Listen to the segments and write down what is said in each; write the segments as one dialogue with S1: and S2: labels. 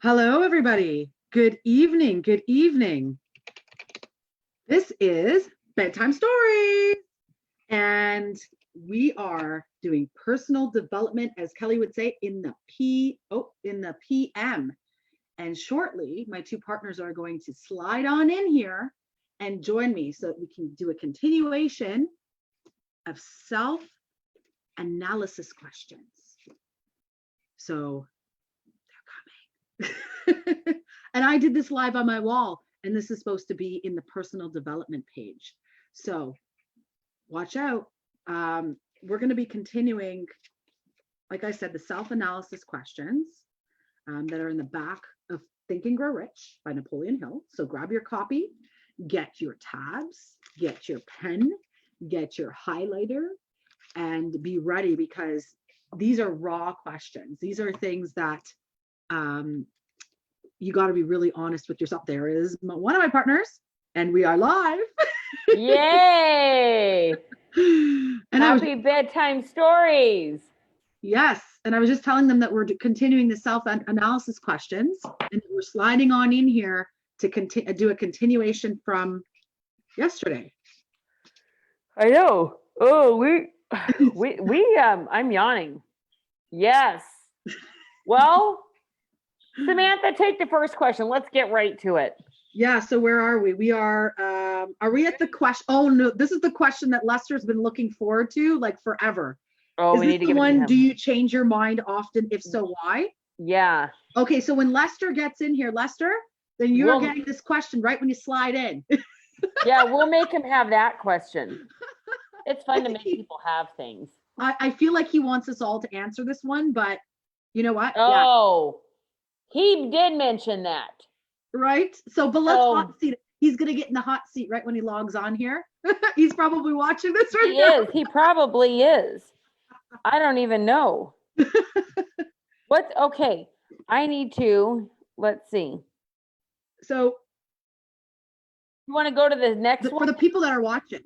S1: Hello, everybody. Good evening. Good evening. This is Bedtime Stories, and we are doing personal development, as Kelly would say, in the PM. And shortly, my two partners are going to slide on in here and join me so that we can do a continuation of self-analysis questions. So they're coming. And I did this live on my wall, and this is supposed to be in the personal development page. So watch out. We're going to be continuing, like I said, the self-analysis questions that are in the back of Think and Grow Rich by Napoleon Hill. So grab your copy, get your tabs, get your pen, get your highlighter, and be ready, because these are raw questions. These are things that you got to be really honest with yourself. There is one of my partners, and we are live.
S2: Yay!
S1: And
S2: Happy bedtime stories.
S1: Yes, and I was just telling them that we're continuing the self-analysis questions, and we're sliding on in here to do a continuation from yesterday.
S2: I know. Oh, I'm yawning. Yes. Well, Samantha, take the first question. Let's get right to it.
S1: Yeah, so where are we? We are we at the question? Oh no, this is the question that Lester's been looking forward to like forever.
S2: Oh,
S1: we need to give it to him. Do you change your mind often? If so, why?
S2: Yeah.
S1: Okay, so when Lester gets in here, Lester, then you're getting this question right when you slide in.
S2: Yeah, we'll make him have that question. It's fun to make people have things.
S1: I feel like he wants us all to answer this one, but you know what?
S2: Oh, he did mention that.
S1: Right? So, but let's hot seat. He's going to get in the hot seat right when he logs on here. He's probably watching this right now.
S2: He is. He probably is. I don't even know. Okay. I need to, let's see.
S1: So
S2: you want to go to the next one?
S1: For the people that are watching.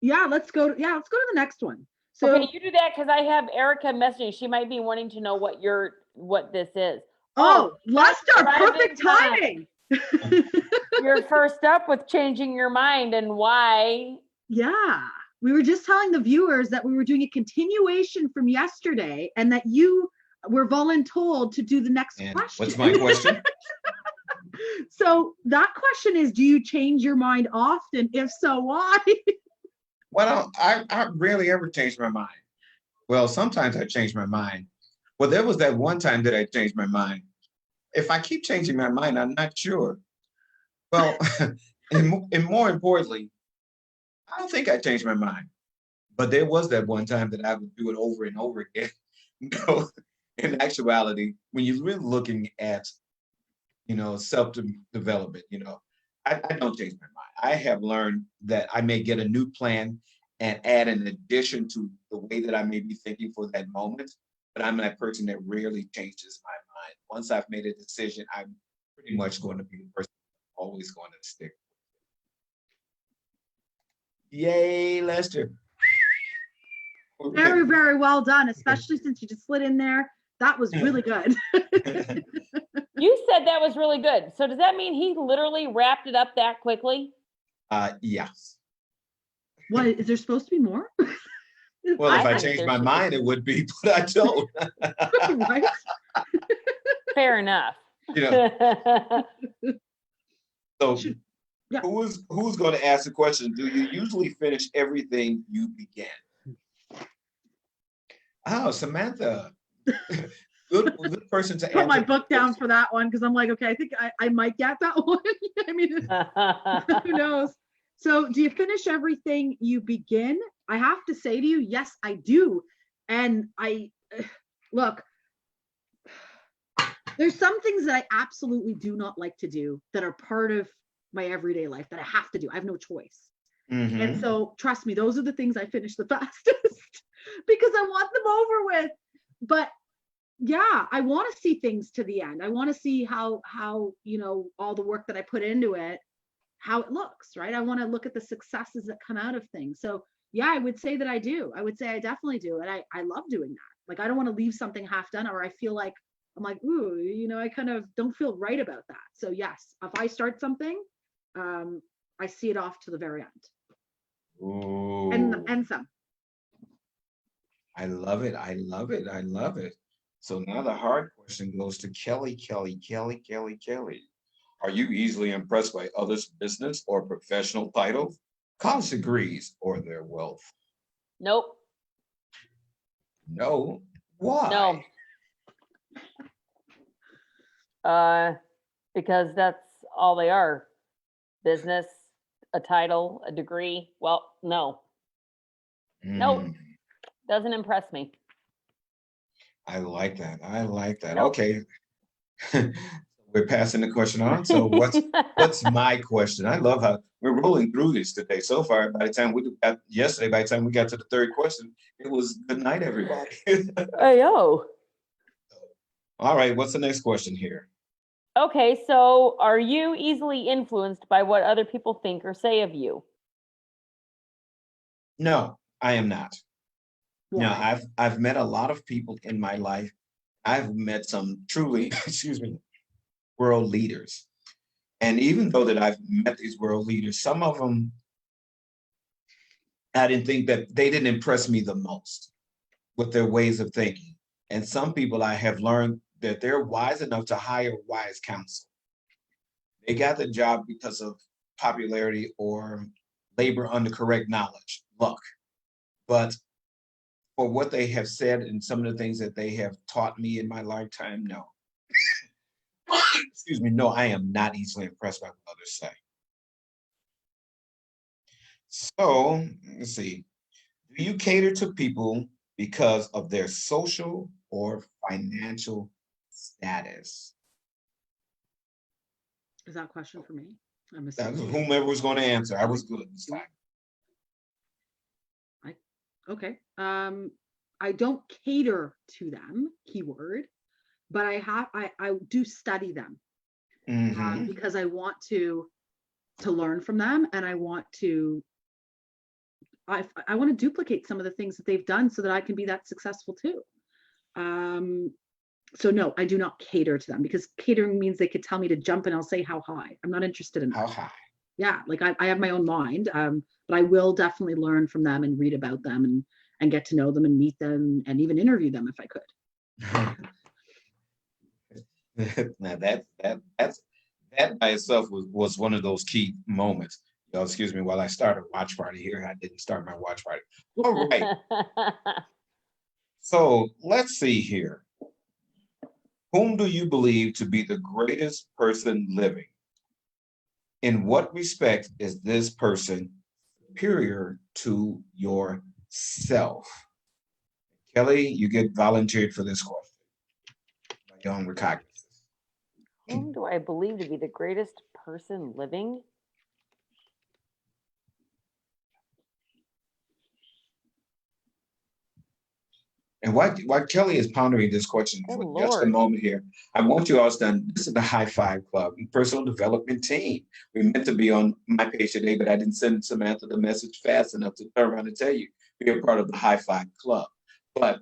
S1: Yeah, let's go to the next one. So
S2: okay, you do that, because I have Erica messaging. She might be wanting to know what this is.
S1: Oh, Lester, perfect timing.
S2: You're first up with changing your mind and why.
S1: Yeah. We were just telling the viewers that we were doing a continuation from yesterday, and that you were voluntold to do the next question.
S3: What's my question?
S1: So that question is, do you change your mind often? If so, why?
S3: Well, I rarely ever change my mind. Well, sometimes I change my mind. Well, there was that one time that I changed my mind. If I keep changing my mind, I'm not sure. Well, and more importantly, I don't think I changed my mind. But there was that one time that I would do it over and over again. No, in actuality, when you're really looking at, self-development, I don't change my mind. I have learned that I may get a new plan and add an addition to the way that I may be thinking for that moment. But I'm that person that rarely changes my mind. Once I've made a decision, I'm pretty much going to be the person always going to stick. Yay, Lester.
S1: Very, very well done, especially since you just slid in there. That was really good.
S2: You said that was really good. So does that mean he literally wrapped it up that quickly?
S3: Yes.
S1: What, is there supposed to be more?
S3: Well, if I changed my mind, it would be, but I don't.
S1: Right?
S2: Fair enough.
S3: So who's going to ask the question? Do you usually finish everything you begin? Oh, Samantha. Good person to
S1: put my book down for that one, because I'm like, okay, I think I might get that one. I mean, who knows? So do you finish everything you begin? I have to say to you, yes, I do. And look, there's some things that I absolutely do not like to do that are part of my everyday life that I have to do. I have no choice. Mm-hmm. And so trust me, those are the things I finish the fastest because I want them over with. But yeah, I want to see things to the end. I want to see how all the work that I put into it, how it looks, right? I want to look at the successes that come out of things. So yeah, I would say that I do. I would say I definitely do. And I love doing that. Like, I don't want to leave something half done, or I feel like I'm like, ooh, I kind of don't feel right about that. So yes, if I start something, I see it off to the very end. And
S3: Ooh,
S1: and some.
S3: I love it. I love it. I love it. So now the hard question goes to Kelly, Kelly, Kelly, Kelly, Kelly. Are you easily impressed by others' business or professional titles, college degrees, or their wealth?
S2: Nope.
S3: No. Why?
S2: No. Because that's all they are. Business, a title, a degree. Well, no. Nope.
S3: Mm,
S2: Doesn't impress me.
S3: I like that. I like that.
S2: Nope.
S3: Okay. We're passing the question on. So what's my question? I love how we're rolling through this today. So far, by the time we got yesterday, by the time we got to the third question, it was good night, everybody.
S2: Ayo.
S3: All right, what's the next question here?
S2: Okay, so are you easily influenced by what other people think or say of you?
S3: No, I am not. No,
S1: Why?
S3: I've met a lot of people in my life. I've met some truly, excuse me, world leaders. And even though that I've met these world leaders, some of them I didn't think that they didn't impress me the most with their ways of thinking. And some people I have learned that they're wise enough to hire wise counsel. They got the job because of popularity or labor under correct knowledge, luck. But for what they have said and some of the things that they have taught me in my lifetime, no. Excuse me, no, I am not easily impressed by what others say. So let's see. Do you cater to people because of their social or financial status?
S1: Is that a question for me? I'm
S3: That was
S1: assuming.
S3: whomever was going to answer. I was good this time.
S1: Okay. I don't cater to them, keyword, but I do study them
S3: Hmm.
S1: because I want to learn from them, and I want to duplicate some of the things that they've done so that I can be that successful too. Um, so no, I do not cater to them, because catering means they could tell me to jump and I'll say how high. I'm not interested in that.
S3: How high?
S1: Yeah, like I have my own mind, but I will definitely learn from them and read about them and get to know them and meet them and even interview them if I could.
S3: Now that by itself was one of those key moments. Excuse me, while I started watch party here, I didn't start my watch party. All right. So let's see here. Whom do you believe to be the greatest person living? In what respect is this person superior to yourself? Kelly, you get volunteered for this question by your own recognizance.
S2: Whom do I believe to be the greatest person living?
S3: And while Kelly is pondering this question
S2: Good
S3: for just a
S2: Lord.
S3: moment here, I want you all to understand this is the High Five Club, personal development team. We meant to be on my page today, but I didn't send Samantha the message fast enough to turn around and tell you we are part of the High Five Club. But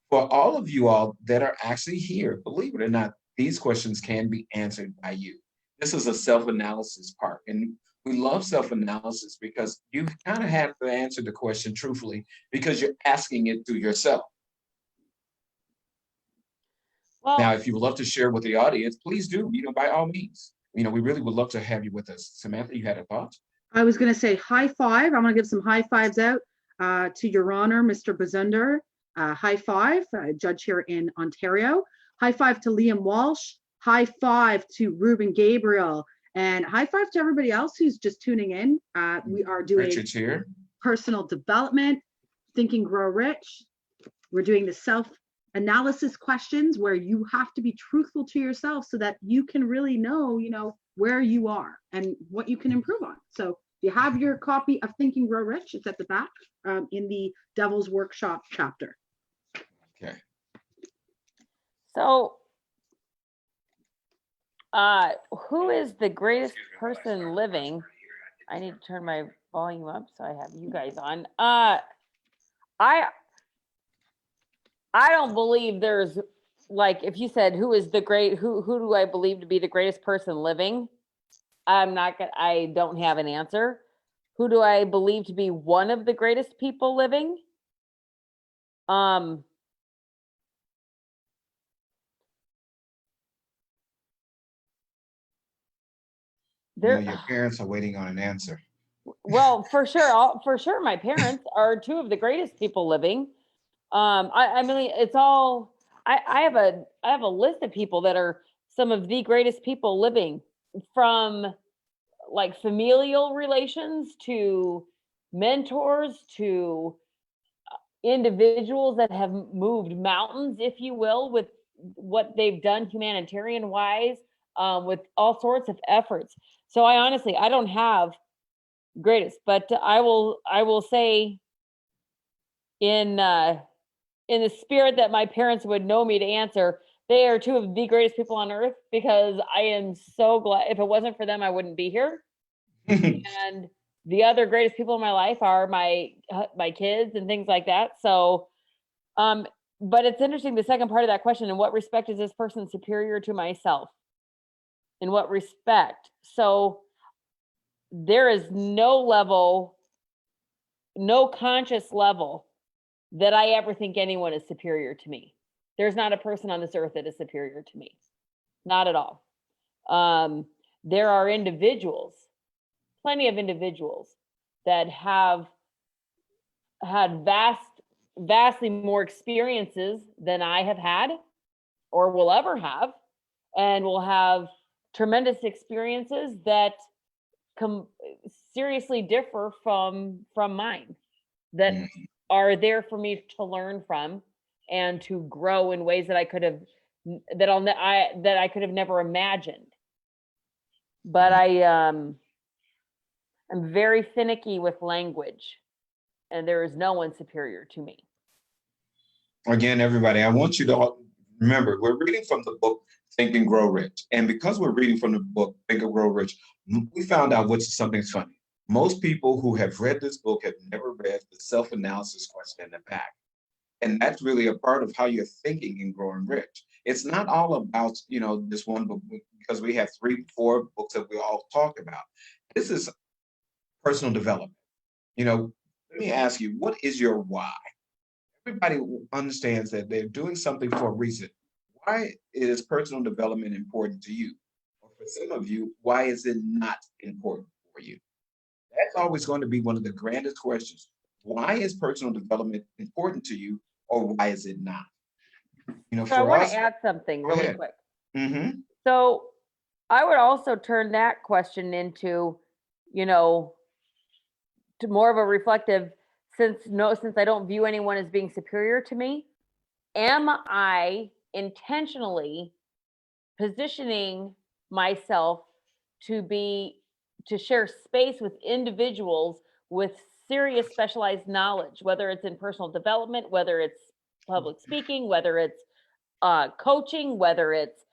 S3: for all of you all that are actually here, believe it or not, these questions can be answered by you. This is a self-analysis part. And we love self-analysis because you kind of have to answer the question truthfully because you're asking it to yourself. Now,
S2: Well,
S3: if you would love to share with the audience, please do, by all means. We really would love to have you with us. Samantha, you had a thought?
S1: I was going to say high five. I'm going to give some high fives out to Your Honor, Mr. Bazunder. High five, judge here in Ontario. High five to Liam Walsh. High five to Ruben Gabriel. And high five to everybody else who's just tuning in. We are doing
S3: Richard's here.
S1: personal development, Think and Grow Rich. We're doing the self-analysis questions where you have to be truthful to yourself so that you can really know, where you are and what you can improve on. So if you have your copy of Think and Grow Rich, it's at the back in the Devil's Workshop chapter.
S3: Okay.
S2: so who is the greatest person living? I need to turn my volume up so I have you guys on. I don't believe there's like if you said who do I believe to be the greatest person living? I don't have an answer. Who do I believe to be one of the greatest people living? There,
S3: Your parents are waiting on an answer.
S2: well, for sure, my parents are two of the greatest people living. I mean, it's all. I have a list of people that are some of the greatest people living, from like familial relations to mentors to individuals that have moved mountains, if you will, with what they've done humanitarian wise, with all sorts of efforts. So I don't have greatest, but I will say in the spirit that my parents would know me to answer, they are two of the greatest people on earth, because I am so glad. If it wasn't for them, I wouldn't be here. And the other greatest people in my life are my kids and things like that. So, but it's interesting, the second part of that question: in what respect is this person superior to myself? In what respect? So there is no level, no conscious level that I ever think anyone is superior to me. There's not a person on this earth that is superior to me. Not at all. There are individuals, plenty of individuals, that have had vastly more experiences than I have had or will ever have, and will have tremendous experiences that seriously differ from mine, that are there for me to learn from and to grow in ways that I could have that I could have never imagined. But I'm very finicky with language, and there is no one superior to me.
S3: Again, everybody, I want you to all remember, we're reading from the book Think and Grow Rich. And because we're reading from the book Think and Grow Rich, we found out something's funny. Most people who have read this book have never read the self-analysis question in the back. And that's really a part of how you're thinking in growing rich. It's not all about, this one book, because we have 3-4 books that we all talked about. This is personal development. Let me ask you, what is your why? Everybody understands that they're doing something for a reason. Why is personal development important to you? Or for some of you, why is it not important for you? That's always going to be one of the grandest questions. Why is personal development important to you, or why is it not?
S2: So I want to add something really quick.
S3: Mm-hmm.
S2: So I would also turn that question into, to more of a reflective, since I don't view anyone as being superior to me, am I intentionally positioning myself to share space with individuals with serious specialized knowledge, whether it's in personal development, whether it's public speaking, whether it's coaching, whether it's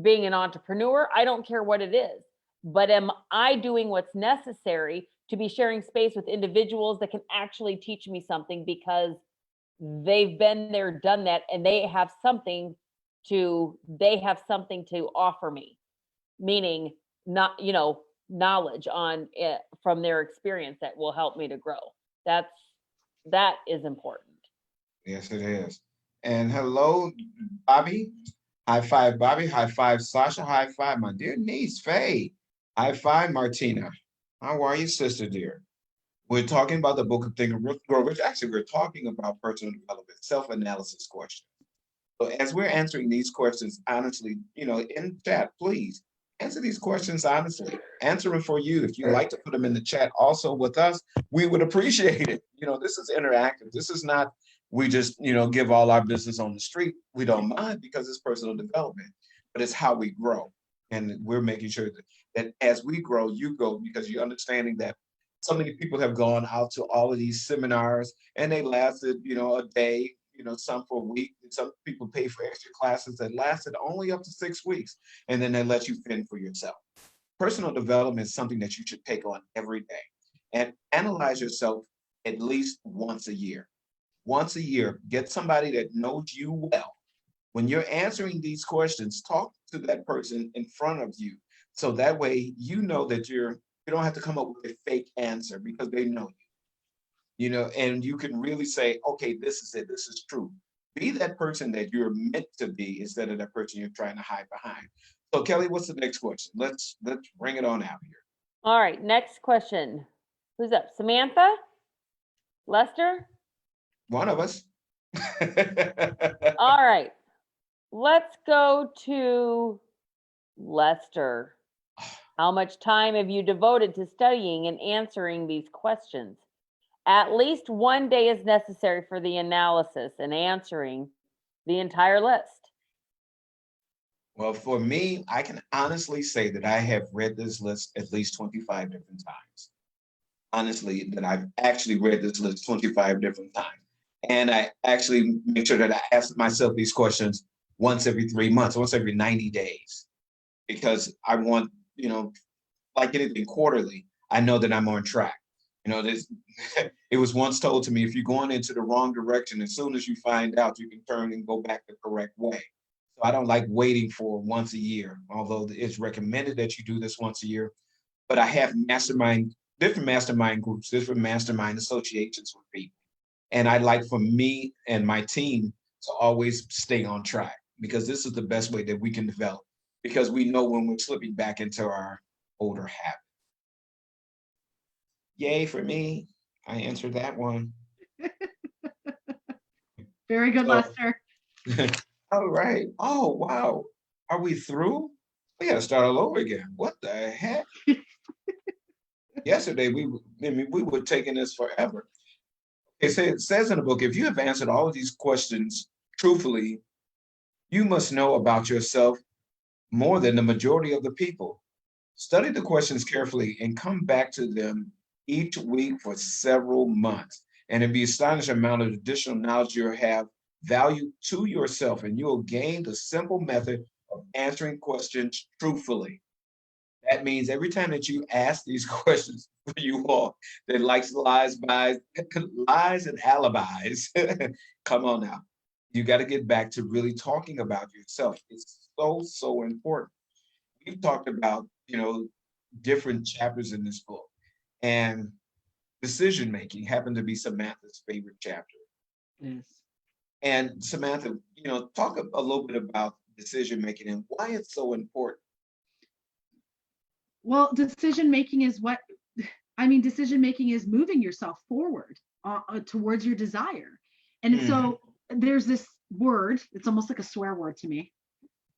S2: being an entrepreneur? I don't care what it is, but am I doing what's necessary to be sharing space with individuals that can actually teach me something, because they've been there, done that, and they have something to offer me, meaning not, knowledge on it from their experience that will help me to grow. That is important.
S3: Yes, it is. And hello, Bobby. High five, Bobby. High five, Sasha. High five, my dear niece, Faye. High five, Martina. How are you, sister dear? We're talking about the book of Think and Grow Rich. Actually, we're talking about personal development, self-analysis questions. So as we're answering these questions honestly, in chat, please answer these questions honestly. Answer them for you. If you'd like to put them in the chat also with us, we would appreciate it. This is interactive. This is not, we just, give all our business on the street. We don't mind, because it's personal development, but it's how we grow. And we're making sure that as we grow, you grow, because you're understanding that so many people have gone out to all of these seminars, and they lasted, a day, some for a week. Some people pay for extra classes that lasted only up to 6 weeks, and then they let you fend for yourself. Personal development is something that you should take on every day, and analyze yourself at least once a year. Once a year, get somebody that knows you well. when you're answering these questions, talk to that person in front of you. So that way, you know that you don't have to come up with a fake answer because they know you know, and you can really say, okay, this is it. This is true. Be that person that you're meant to be instead of that person you're trying to hide behind. So Kelly, what's the next question? Let's bring it on out here.
S2: All right, next question. Who's up? Samantha? Lester?
S3: One of us.
S2: All right. Let's go to Lester. How much time have you devoted to studying and answering these questions? At least one day is necessary for the analysis and answering the entire list.
S3: Well, for me, I can honestly say that I have read this list at least 25 different times. Honestly, that I've actually read this list 25 different times. And I actually make sure that I ask myself these questions once every 3 months, once every 90 days, because I want, you know, like anything quarterly, I know that I'm on track. You know, this it was once told to me, if you're going into the wrong direction, as soon as you find out, you can turn and go back the correct way. So I don't like waiting for once a year, although it's recommended that you do this once a year. But I have different mastermind groups, different mastermind associations with people. And I'd like for me and my team to always stay on track because this is the best way that we can develop because we know when we're slipping back into our older habits. Yay for me. I answered that one.
S1: Very good,
S3: So,
S1: Lester.
S3: all right. Oh, wow. Are we through? We got to start all over again. What the heck? Yesterday, we were taking this forever. It says in the book, if you have answered all of these questions truthfully, you must know about yourself more than the majority of the people. Study the questions carefully and come back to them each week for several months. And it'd be astonished amount of additional knowledge you'll have value to yourself, and you'll gain the simple method of answering questions truthfully. That means every time that you ask these questions for you all that likes lies, lies and alibis, come on now. You got to get back to really talking about yourself. It's so important. We've talked about, different chapters in this book, and decision making happened to be Samantha's favorite chapter.
S1: Yes.
S3: And Samantha, talk a little bit about decision making and why it's so important.
S1: Well, decision making is decision making is moving yourself forward towards your desire. And so there's this word, it's almost like a swear word to me,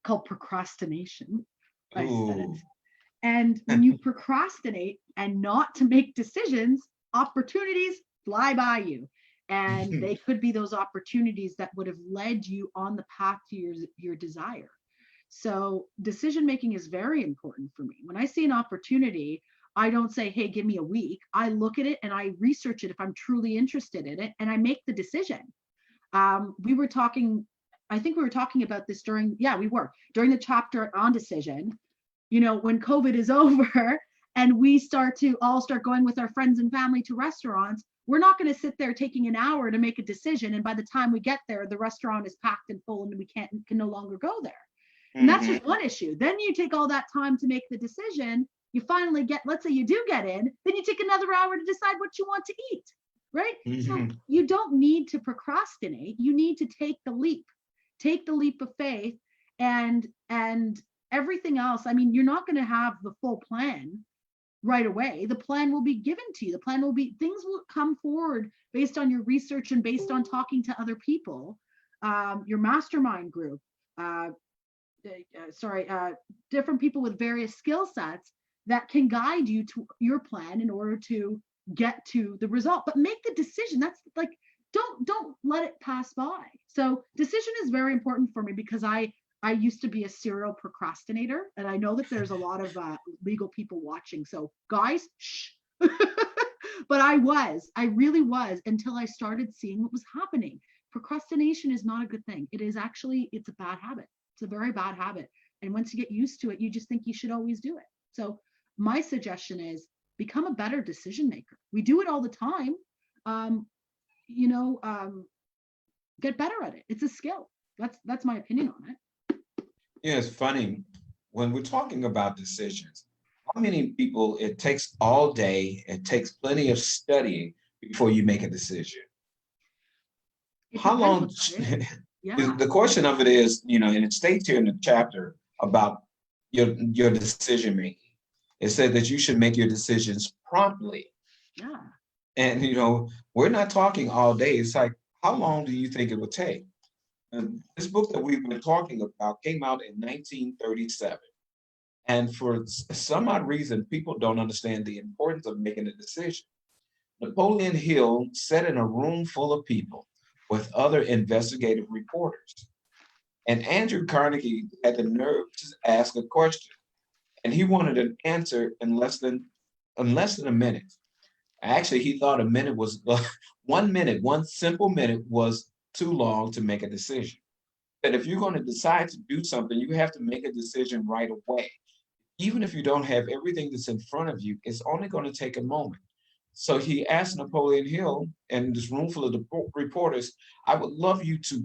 S1: called procrastination. I said it. And when you procrastinate and not to make decisions, opportunities fly by you. And they could be those opportunities that would have led you on the path to your desire. So decision making is very important for me. When I see an opportunity, I don't say, hey, give me a week. I look at it and I research it if I'm truly interested in it, and I make the decision. I think we were talking about this during the chapter on decision. When COVID is over and we all start going with our friends and family to restaurants, we're not going to sit there taking an hour to make a decision. And by the time we get there, the restaurant is packed and full and we can no longer go there. And that's just one issue. Then you take all that time to make the decision. You finally let's say you do get in, then you take another hour to decide what you want to eat, right? So you don't need to procrastinate. You need to take the leap of faith, and everything else. I mean, you're not going to have the full plan right away. The plan will be given to you. Things will come forward based on your research and based on talking to other people, your mastermind group, different people with various skill sets that can guide you to your plan in order to get to the result. But make the decision. That's like, don't let it pass by. So decision is very important for me because I used to be a serial procrastinator, and I know that there's a lot of legal people watching. So guys, shh. But I really was, until I started seeing what was happening. Procrastination is not a good thing. It's a bad habit. It's a very bad habit. And once you get used to it, you just think you should always do it. So my suggestion is become a better decision maker. We do it all the time. Get better at it. It's a skill. That's my opinion on it.
S3: Yeah, it's funny when we're talking about decisions. How many people it takes all day, it takes plenty of studying before you make a decision.
S1: It
S3: How
S1: depends
S3: long?
S1: what it is. Yeah.
S3: The question of it is, and it states here in the chapter about your decision making. It said that you should make your decisions promptly.
S1: Yeah.
S3: And we're not talking all day. It's like, how long do you think it would take? And this book that we've been talking about came out in 1937. And for some odd reason, people don't understand the importance of making a decision. Napoleon Hill sat in a room full of people with other investigative reporters. And Andrew Carnegie had the nerve to ask a question, and he wanted an answer in less than a minute. Actually, he thought a minute was 1 minute, one simple minute was too long to make a decision. That if you're going to decide to do something, you have to make a decision right away. Even if you don't have everything that's in front of you, it's only going to take a moment. So he asked Napoleon Hill and this room full of the reporters, I would love you to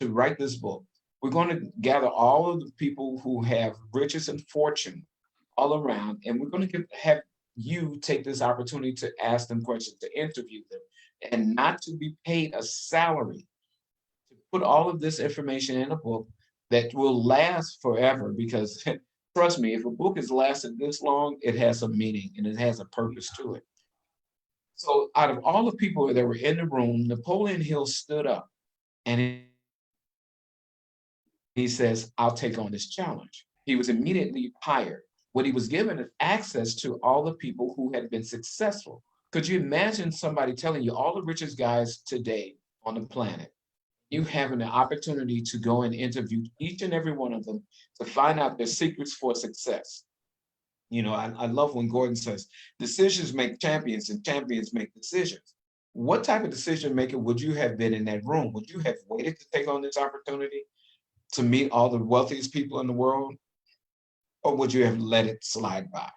S3: write this book. We're going to gather all of the people who have riches and fortune all around, and we're going to have you take this opportunity to ask them questions, to interview them, and not to be paid a salary, to put all of this information in a book that will last forever. Because trust me, if a book has lasted this long, it has a meaning and it has a purpose to it. So out of all the people that were in the room, Napoleon Hill stood up and he says, I'll take on this challenge. He was immediately hired. What he was given is access to all the people who had been successful. Could you imagine somebody telling you all the richest guys today on the planet, you having the opportunity to go and interview each and every one of them to find out their secrets for success? I love when Gordon says, decisions make champions and champions make decisions. What type of decision maker would you have been in that room? Would you have waited to take on this opportunity to meet all the wealthiest people in the world? Or would you have let it slide by?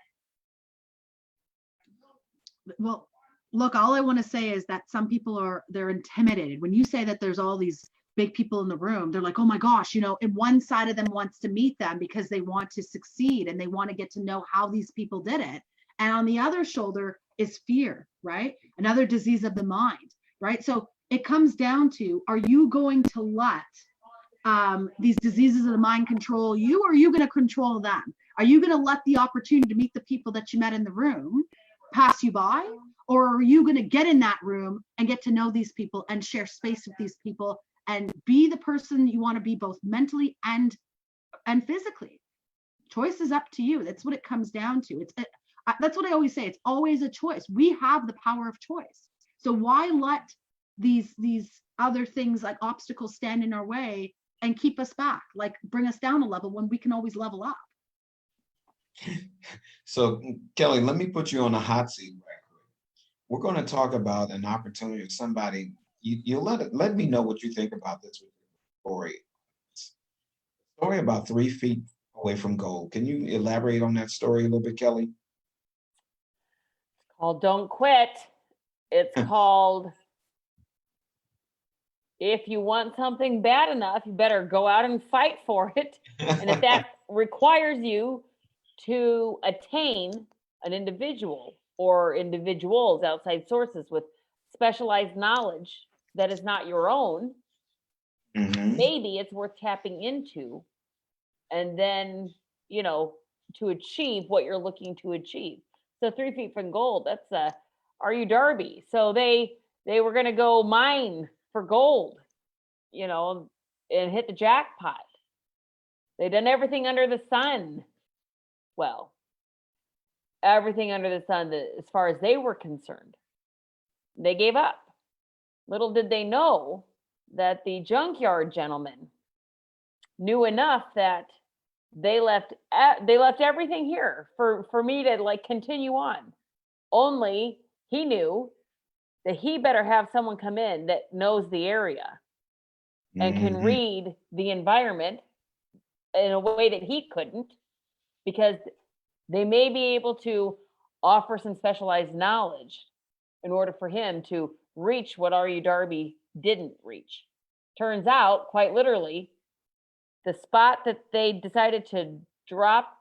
S1: Well, look, all I want to say is that some people they're intimidated. When you say that there's all these big people in the room, they're like, oh my gosh, and one side of them wants to meet them because they want to succeed and they want to get to know how these people did it. And on the other shoulder is fear, right? Another disease of the mind, right? So it comes down to, are you going to let these diseases of the mind control you, or are you going to control them? Are you going to let the opportunity to meet the people that you met in the room pass you by? Or are you going to get in that room and get to know these people and share space with these people and be the person you want to be, both mentally and physically? Choice is up to you. That's what it comes down to. That's what I always say. It's always a choice. We have the power of choice. So why let these other things like obstacles stand in our way and keep us back, like bring us down a level when we can always level up?
S3: So Kelly, let me put you on a hot seat right quick. We're going to talk about an opportunity of somebody. You let me know what you think about this story. Story about 3 feet away from gold. Can you elaborate on that story a little bit, Kelly?
S2: It's called Don't Quit. It's called, if you want something bad enough, you better go out and fight for it. And if that requires you to attain an individual or individuals, outside sources with specialized knowledge that is not your own, maybe it's worth tapping into. And then, to achieve what you're looking to achieve. So 3 feet from gold, that's Are You Darby? So they were going to go mine for gold, and hit the jackpot. They done everything under the sun. Well, everything under the sun that, as far as they were concerned. They gave up. Little did they know that the junkyard gentleman knew enough that they left everything here for me to continue on. Only he knew that he better have someone come in that knows the area and can read the environment in a way that he couldn't, because they may be able to offer some specialized knowledge in order for him to reach what R.U. Darby didn't reach. Turns out, quite literally, the spot that they decided to drop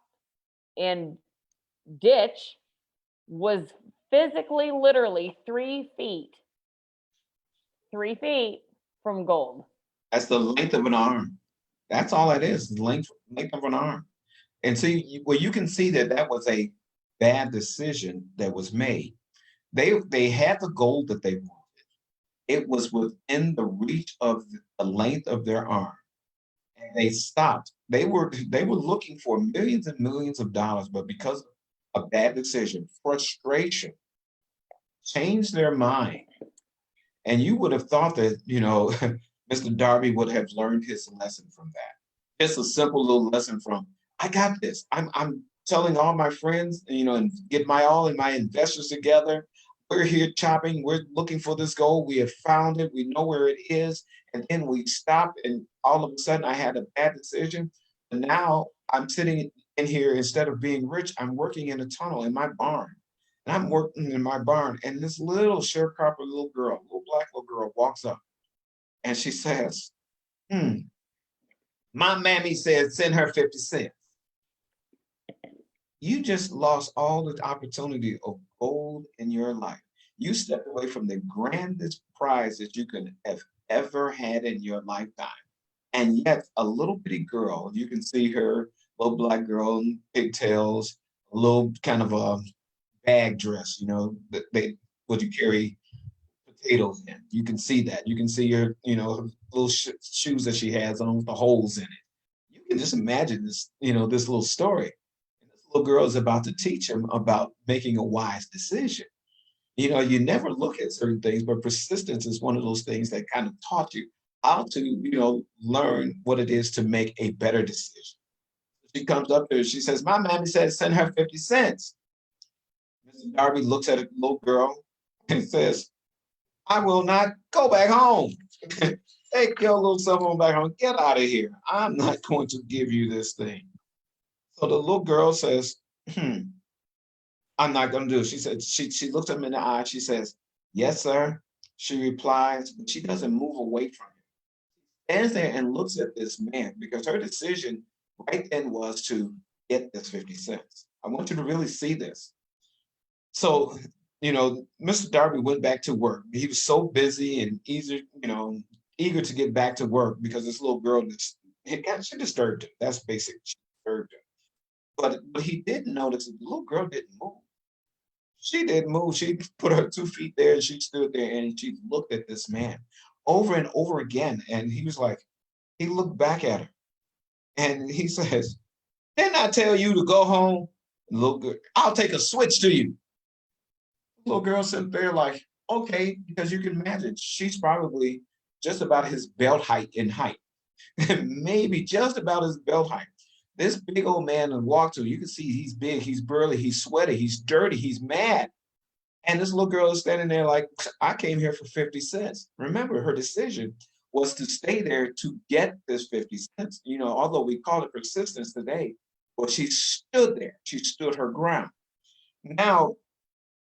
S2: and ditch was physically, literally 3 feet. 3 feet from gold.
S3: That's the length of an arm. That's all it is, the length of an arm. And so well, you can see that that was a bad decision that was made. They had the gold that they wanted. It was within the reach of the length of their arm. And they stopped. They were looking for millions and millions of dollars, but because of a bad decision, frustration, changed their mind. And you would have thought that, Mr. Darby would have learned his lesson from that. Just a simple little lesson from, I got this. I'm telling all my friends, and get all of my investors together. We're here chopping. We're looking for this gold. We have found it. We know where it is. And then we stopped, and all of a sudden I had a bad decision. And now I'm sitting in here, instead of being rich, I'm working in a tunnel in my barn. And I'm working in my barn, and this little sharecropper little black little girl walks up, and she says, my mammy said send her 50 cents. You just lost all the opportunity of gold in your life. You stepped away from the grandest prize that you could have ever had in your lifetime. And yet a little bitty girl, you can see her, little black girl in pigtails, a little kind of a bag dress, that would you carry potatoes in. You can see that. You can see her, little shoes that she has on with the holes in it. You can just imagine this, this little story. And this little girl is about to teach him about making a wise decision. You never look at certain things, but persistence is one of those things that kind of taught you how to, learn what it is to make a better decision. She comes up there, she says, my mammy said send her 50 cents. Mr. Darby looks at a little girl and says, I will not go back home. Take your little self on back home. Get out of here. I'm not going to give you this thing. So the little girl says, I'm not going to do it. She said, she looks him in the eye. She says, yes, sir. She replies, but she doesn't move away from him. Stands there and looks at this man, because her decision right then was to get this 50 cents. I want you to really see this. So, Mr. Darby went back to work. He was so busy and eager to get back to work, because this little girl, she disturbed him. That's basic. She disturbed him. But he didn't notice that the little girl didn't move. She didn't move. She put her 2 feet there, and she stood there, and she looked at this man over and over again. And he was like, he looked back at her, and he says, didn't I tell you to go home? Little girl, I'll take a switch to you. Little girl sitting there like, okay, because you can imagine she's probably just about his belt height in height. Maybe just about his belt height. This big old man and walked to, you can see he's big, he's burly, he's sweaty, he's dirty, he's mad. And this little girl is standing there like, I came here for 50 cents. Remember, her decision was to stay there to get this 50 cents. Although we call it persistence today, but she stood there. She stood her ground. Now,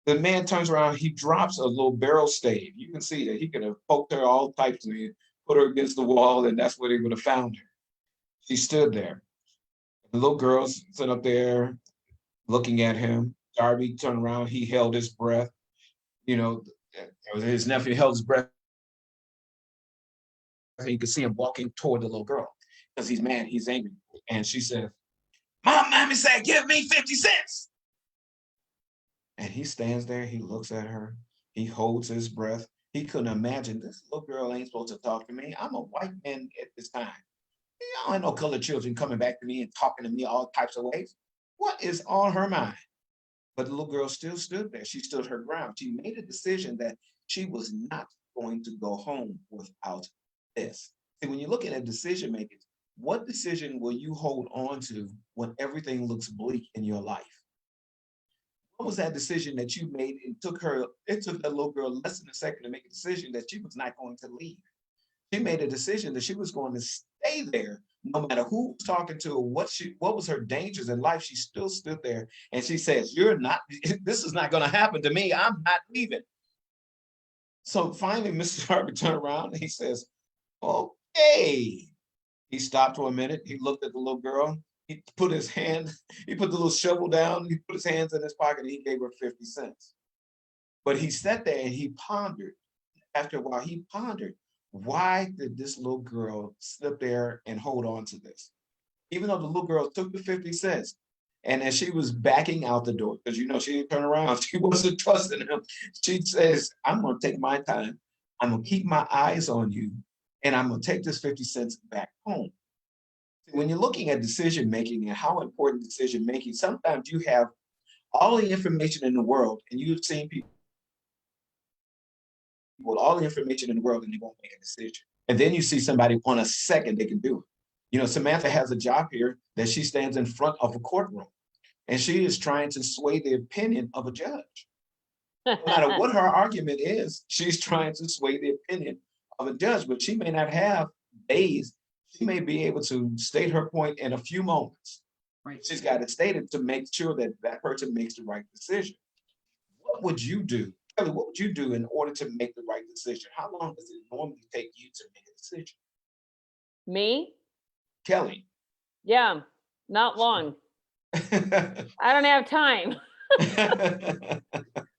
S3: the man turns around, he drops a little barrel stave. You can see that he could have poked her all types of things, put her against the wall, and that's where they would have found her. She stood there. The little girl's sitting up there looking at him. Darby turned around, he held his breath. His nephew held his breath. And you could see him walking toward the little girl because he's mad, he's angry. And she said, my mommy said, give me 50 cents. And he stands there, he looks at her, he holds his breath. He couldn't imagine, this little girl ain't supposed to talk to me. I'm a white man at this time. I don't have no colored children coming back to me and talking to me all types of ways. What is on her mind? But the little girl still stood there. She stood her ground. She made a decision that she was not going to go home without this. See, when you're looking at decision making, what decision will you hold on to when everything looks bleak in your life? What was that decision that you made? It took that little girl less than a second to make a decision that she was not going to leave. She made a decision that she was going to stay there, no matter who was talking to her, what was her dangers in life. She still stood there, and she says, this is not going to happen to me. I'm not leaving. So finally, Mr. Darby turned around and he says, Okay. He stopped for a minute. He looked at the little girl. He put the little shovel down. He put his hands in his pocket and he gave her 50 cents. But he sat there and he pondered. After a while, he pondered, why did this little girl sit there and hold on to this? Even though the little girl took the 50 cents. And as she was backing out the door, because she didn't turn around, she wasn't trusting him. She says, I'm going to take my time. I'm going to keep my eyes on you. And I'm going to take this 50 cents back home. When you're looking at decision making and how important decision making, sometimes you have all the information in the world, and you've seen people with all the information in the world and they won't make a decision. And then you see somebody on a second they can do it. Samantha has a job here that she stands in front of a courtroom and she is trying to sway the opinion of a judge. No matter what her argument is, she's trying to sway the opinion of a judge, but she may not have days. She may be able to state her point in a few moments.
S1: Right.
S3: She's got to state it to make sure that that person makes the right decision. What would you do? Kelly, what would you do in order to make the right decision? How long does it normally take you to make a decision?
S2: Me?
S3: Kelly.
S2: Yeah, not long. I don't have time.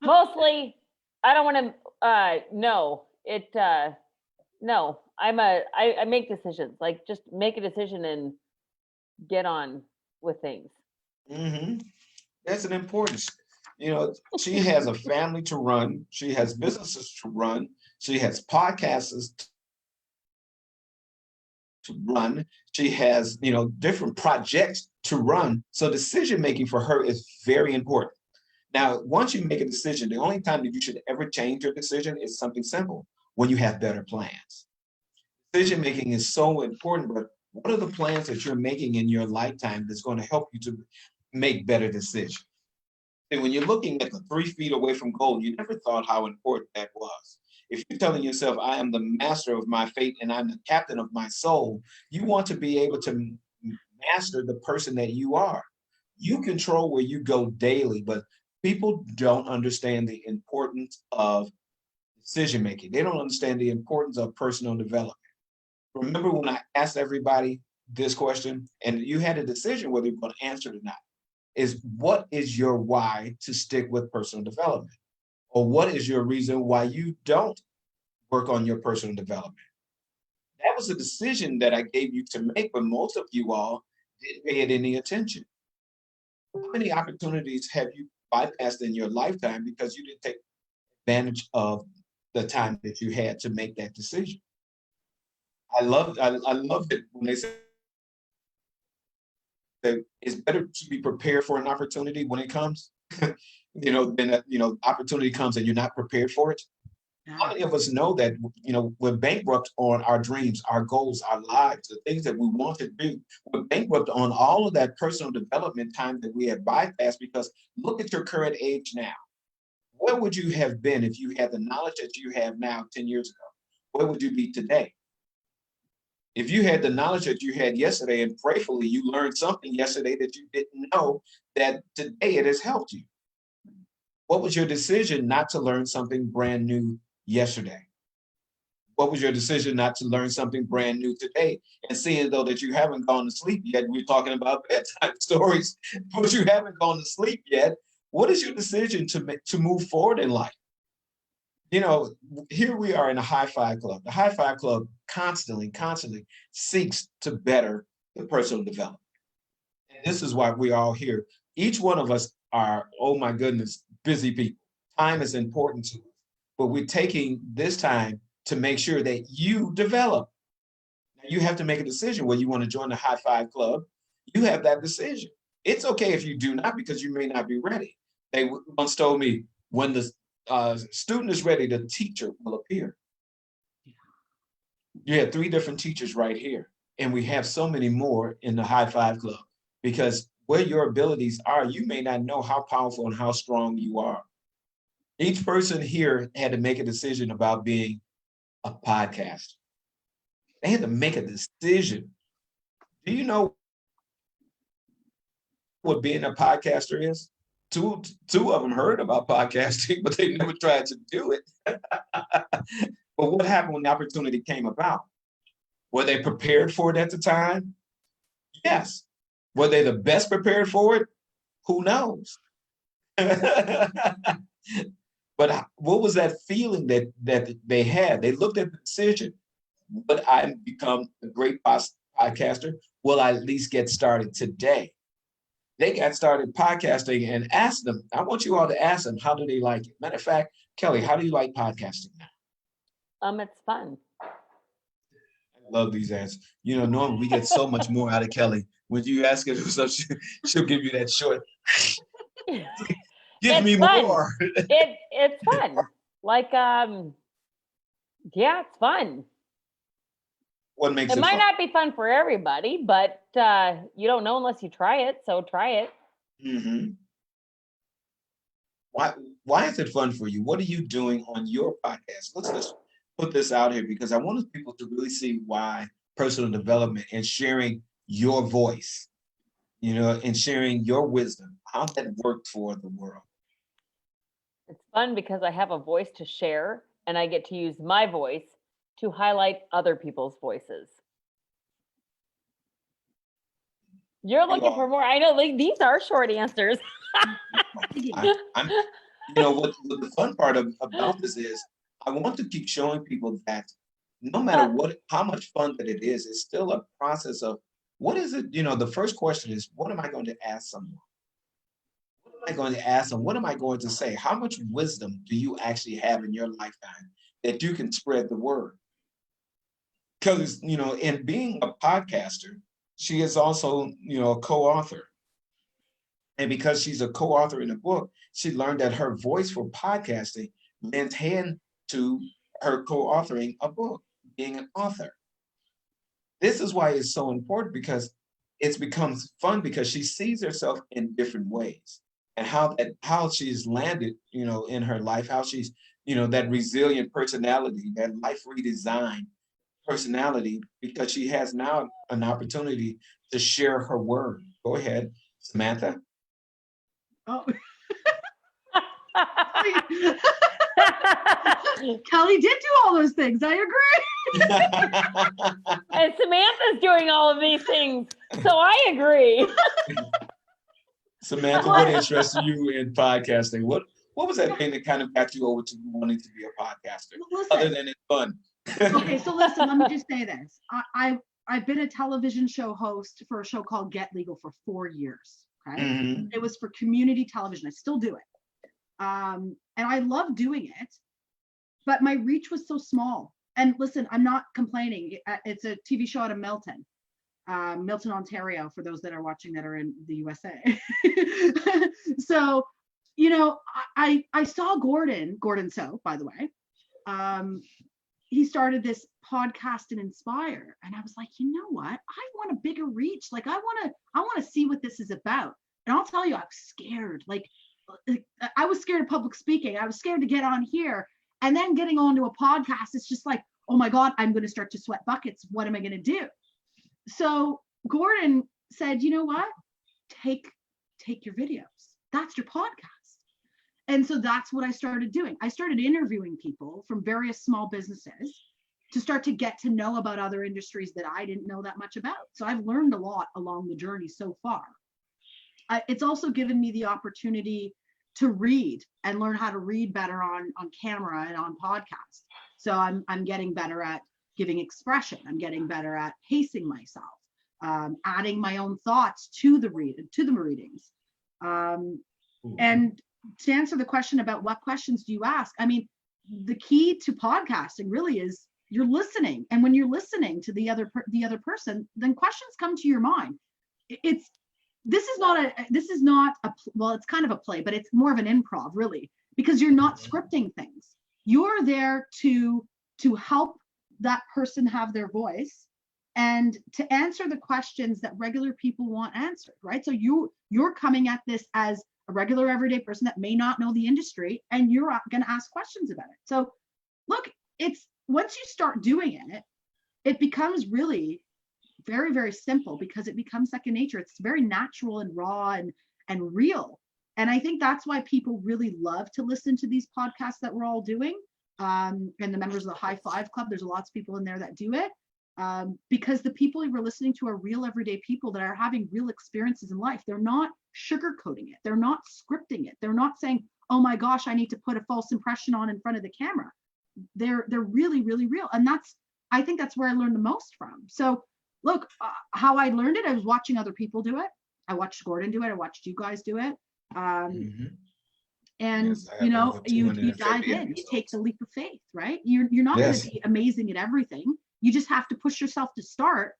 S2: Mostly, I don't want to, no, no, I make decisions, like just make a decision and get on with things.
S3: Mm-hmm. That's an importance. She has a family to run. She has businesses to run. She has podcasts to run. She has, different projects to run. So decision making for her is very important. Now, once you make a decision, the only time that you should ever change your decision is something simple, when you have better plans. Decision making is so important, but what are the plans that you're making in your lifetime that's going to help you to make better decisions? And when you're looking at the 3 feet away from goal, you never thought how important that was. If you're telling yourself, I am the master of my fate and I'm the captain of my soul, you want to be able to master the person that you are. You control where you go daily, but people don't understand the importance of decision making. They don't understand the importance of personal development. Remember when I asked everybody this question and you had a decision whether you're going to answer it or not, is what is your why to stick with personal development? Or what is your reason why you don't work on your personal development? That was a decision that I gave you to make, but most of you all didn't pay it any attention. How many opportunities have you bypassed in your lifetime because you didn't take advantage of the time that you had to make that decision? I loved it when they said that it's better to be prepared for an opportunity when it comes, than opportunity comes and you're not prepared for it. How many of us know that, we're bankrupt on our dreams, our goals, our lives, the things that we want to do? We're bankrupt on all of that personal development time that we have bypassed because look at your current age now. Where would you have been if you had the knowledge that you have now 10 years ago? Where would you be today? If you had the knowledge that you had yesterday and prayerfully you learned something yesterday that you didn't know, that today it has helped you. What was your decision not to learn something brand new yesterday? What was your decision not to learn something brand new today? And seeing though that you haven't gone to sleep yet, we're talking about bedtime stories, but you haven't gone to sleep yet. What is your decision to move forward in life? Here we are in a high five club. The high five club constantly seeks to better the personal development. And this is why we're all here. Each one of us are, oh my goodness, busy people. Time is important to us, but we're taking this time to make sure that you develop. Now you have to make a decision whether you want to join the high five club. You have that decision. It's okay if you do not, because you may not be ready. They once told me, when the student is ready, the teacher will appear. You have 3 different teachers right here, and we have so many more in the high five club, because where your abilities are, you may not know how powerful and how strong you are. Each person here had to make a decision about being a podcaster. They had to make a decision. Do you know what being a podcaster is? Two of them heard about podcasting, but they never tried to do it. But what happened when the opportunity came about? Were they prepared for it at the time? Yes. Were they the best prepared for it? Who knows? But what was that feeling that they had? They looked at the decision. Would I become a great podcaster? Will I at least get started today? They got started podcasting and asked them. I want you all to ask them, how do they like it? Matter of fact, Kelly, how do you like podcasting now?
S2: It's fun.
S3: I love these answers. Normally we get so much more out of Kelly. When you ask her stuff, she'll give you that short. Give me
S2: fun.
S3: more.
S2: It's fun. Like, yeah, it's fun.
S3: What makes it
S2: might
S3: fun?
S2: not be fun for everybody, but you don't know unless you try it. So try it.
S3: Mm-hmm. Why is it fun for you? What are you doing on your podcast? Let's just put this out here because I want people to really see why personal development and sharing your voice, and sharing your wisdom, how that worked for the world.
S2: It's fun because I have a voice to share and I get to use my voice to highlight other people's voices. You're looking for more. I know, like, these are short answers.
S3: What the fun part about this is I want to keep showing people that no matter how much fun that it is, it's still a process of what is it? The first question is, what am I going to ask someone? What am I going to ask them? What am I going to say? How much wisdom do you actually have in your lifetime that you can spread the word? Because, in being a podcaster, she is also, a co-author. And because she's a co-author in a book, she learned that her voice for podcasting lends hand to her co-authoring a book, being an author. This is why it's so important, because it becomes fun because she sees herself in different ways, and how she's landed, in her life, how she's, that resilient personality, that life redesign personality, because she has now an opportunity to share her word. Go ahead, Samantha.
S1: Oh. Kelly did do all those things. I agree.
S2: And Samantha's doing all of these things, so I agree.
S3: Samantha, what interests you in podcasting? What was that thing that kind of got you over to wanting to be a podcaster, other than it's fun?
S1: Okay, so listen, let me just say this. I've been a television show host for a show called Get Legal for 4 years. Okay,
S3: Mm-hmm.
S1: It was for community television. I still do it, and I love doing it, but my reach was so small. And listen, I'm not complaining. It's a TV show out of Milton, Ontario, for those that are watching that are in the USA. So, I saw Gordon So, by the way. He started this podcast and Inspire, and I was like, you know what? I want a bigger reach. Like, I want to see what this is about. And I'll tell you, I was scared. Like, I was scared of public speaking. I was scared to get on here. And then getting onto a podcast, it's just like, oh my God, I'm going to start to sweat buckets. What am I going to do? So Gordon said, you know what? Take your videos. That's your podcast. And so that's what I started doing. I started interviewing people from various small businesses to start to get to know about other industries that I didn't know that much about. So I've learned a lot along the journey so far. It's also given me the opportunity to read and learn how to read better on camera and on podcast. So I'm getting better at giving expression. I'm getting better at pacing myself, adding my own thoughts to the readings. And to answer the question about what questions do you ask, I mean, the key to podcasting really is you're listening, and when you're listening to the other person, then questions come to your mind. This is not a well, it's kind of a play, but it's more of an improv, really, because you're not scripting things. You're there to help that person have their voice and to answer the questions that regular people want answered, right? So you're coming at this as a regular everyday person that may not know the industry, and you're going to ask questions about it. So look, it's once you start doing it, it becomes really very, very simple, because it becomes second nature. It's very natural and raw and real. And I think that's why people really love to listen to these podcasts that we're all doing. And the members of the High Five Club, there's lots of people in there that do it. because the people you were listening to are real everyday people that are having real experiences in life. They're not sugarcoating it. They're not scripting it. They're not saying, oh my gosh, I need to put a false impression on in front of the camera. They're really, really real. And I think that's where I learned the most from. So look, how I learned it, I was watching other people do it. I watched Gordon do it. I watched you guys do it. And
S3: Yes, I
S1: you
S3: have
S1: know,
S3: over
S1: you
S3: 250
S1: dive in, you take
S3: episodes.
S1: the leap of faith, right? You're not going
S3: Yes.
S1: to be amazing at everything. You just have to push yourself to start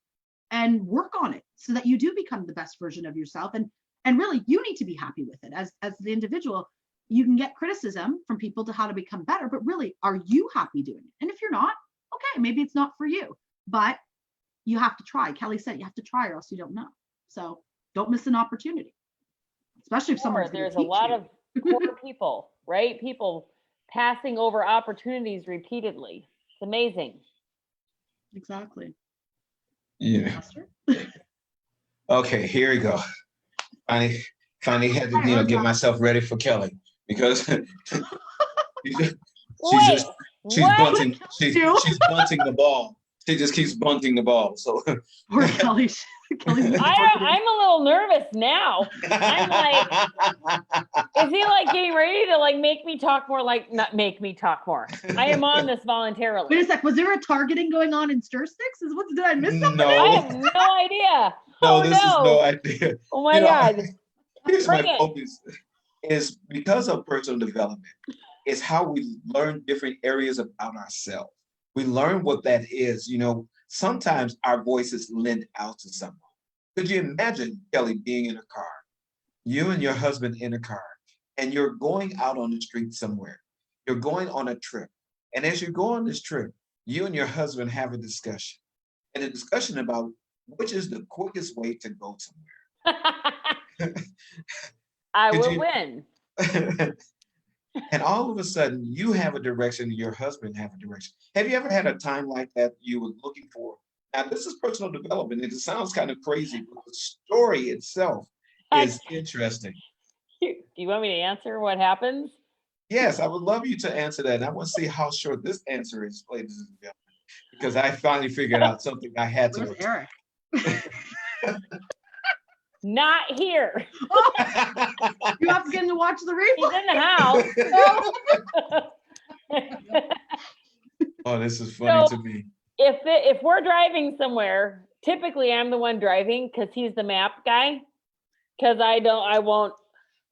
S1: and work on it so that you do become the best version of yourself. And really, you need to be happy with it as the individual. You can get criticism from people to how to become better, but really, are you happy doing it? And if you're not, okay, maybe it's not for you, but you have to try. Kelly said you have to try or else you don't know. So don't miss an opportunity, especially if someone's going to
S2: There's a
S1: teach
S2: lot
S1: you.
S2: of poor people, right? People passing over opportunities repeatedly. It's amazing.
S1: Exactly.
S3: Yeah.
S1: Master?
S3: Okay, here we go. Finally had to, get myself ready for Kelly because she's
S2: Wait,
S3: she's
S2: what?
S3: bunting she's bunting the ball. She just keeps bunting the ball. So
S1: Poor Kelly. Kelly's
S2: I'm a little nervous now. I'm like, is he like getting ready to like make me talk more? Like, not make me talk more. I am on this voluntarily.
S1: Wait a sec. Was there a targeting going on in stir sticks? Did I miss something?
S3: No.
S2: I have no idea.
S3: No, this is no idea.
S2: Oh my God.
S3: Here's
S2: Bring
S3: my
S2: it.
S3: focus is because of personal development, is how we learn different areas about ourselves. We learn what that is. Sometimes our voices lend out to someone. Could you imagine, Kelly, being in a car, you and your husband in a car, and you're going out on the street somewhere. You're going on a trip. And as you go on this trip, you and your husband have a discussion. And a discussion about which is the quickest way to go somewhere.
S2: I
S3: Could
S2: will
S3: you-
S2: win.
S3: And all of a sudden, you have a direction, and your husband have a direction. Have you ever had a time like that you were looking for? Now, this is personal development, and it sounds kind of crazy, but the story itself is interesting.
S2: Do you want me to answer what happens?
S3: Yes, I would love you to answer that. And I want to see how short this answer is, ladies and gentlemen, because I finally figured out something I had to.
S1: Where's Eric?
S2: Not here.
S1: You have to get him to watch the
S2: He's
S1: replay.
S2: in the house.
S3: Oh, this is funny
S2: So-
S3: to me.
S2: If we're driving somewhere, typically I'm the one driving because he's the map guy. Because I won't.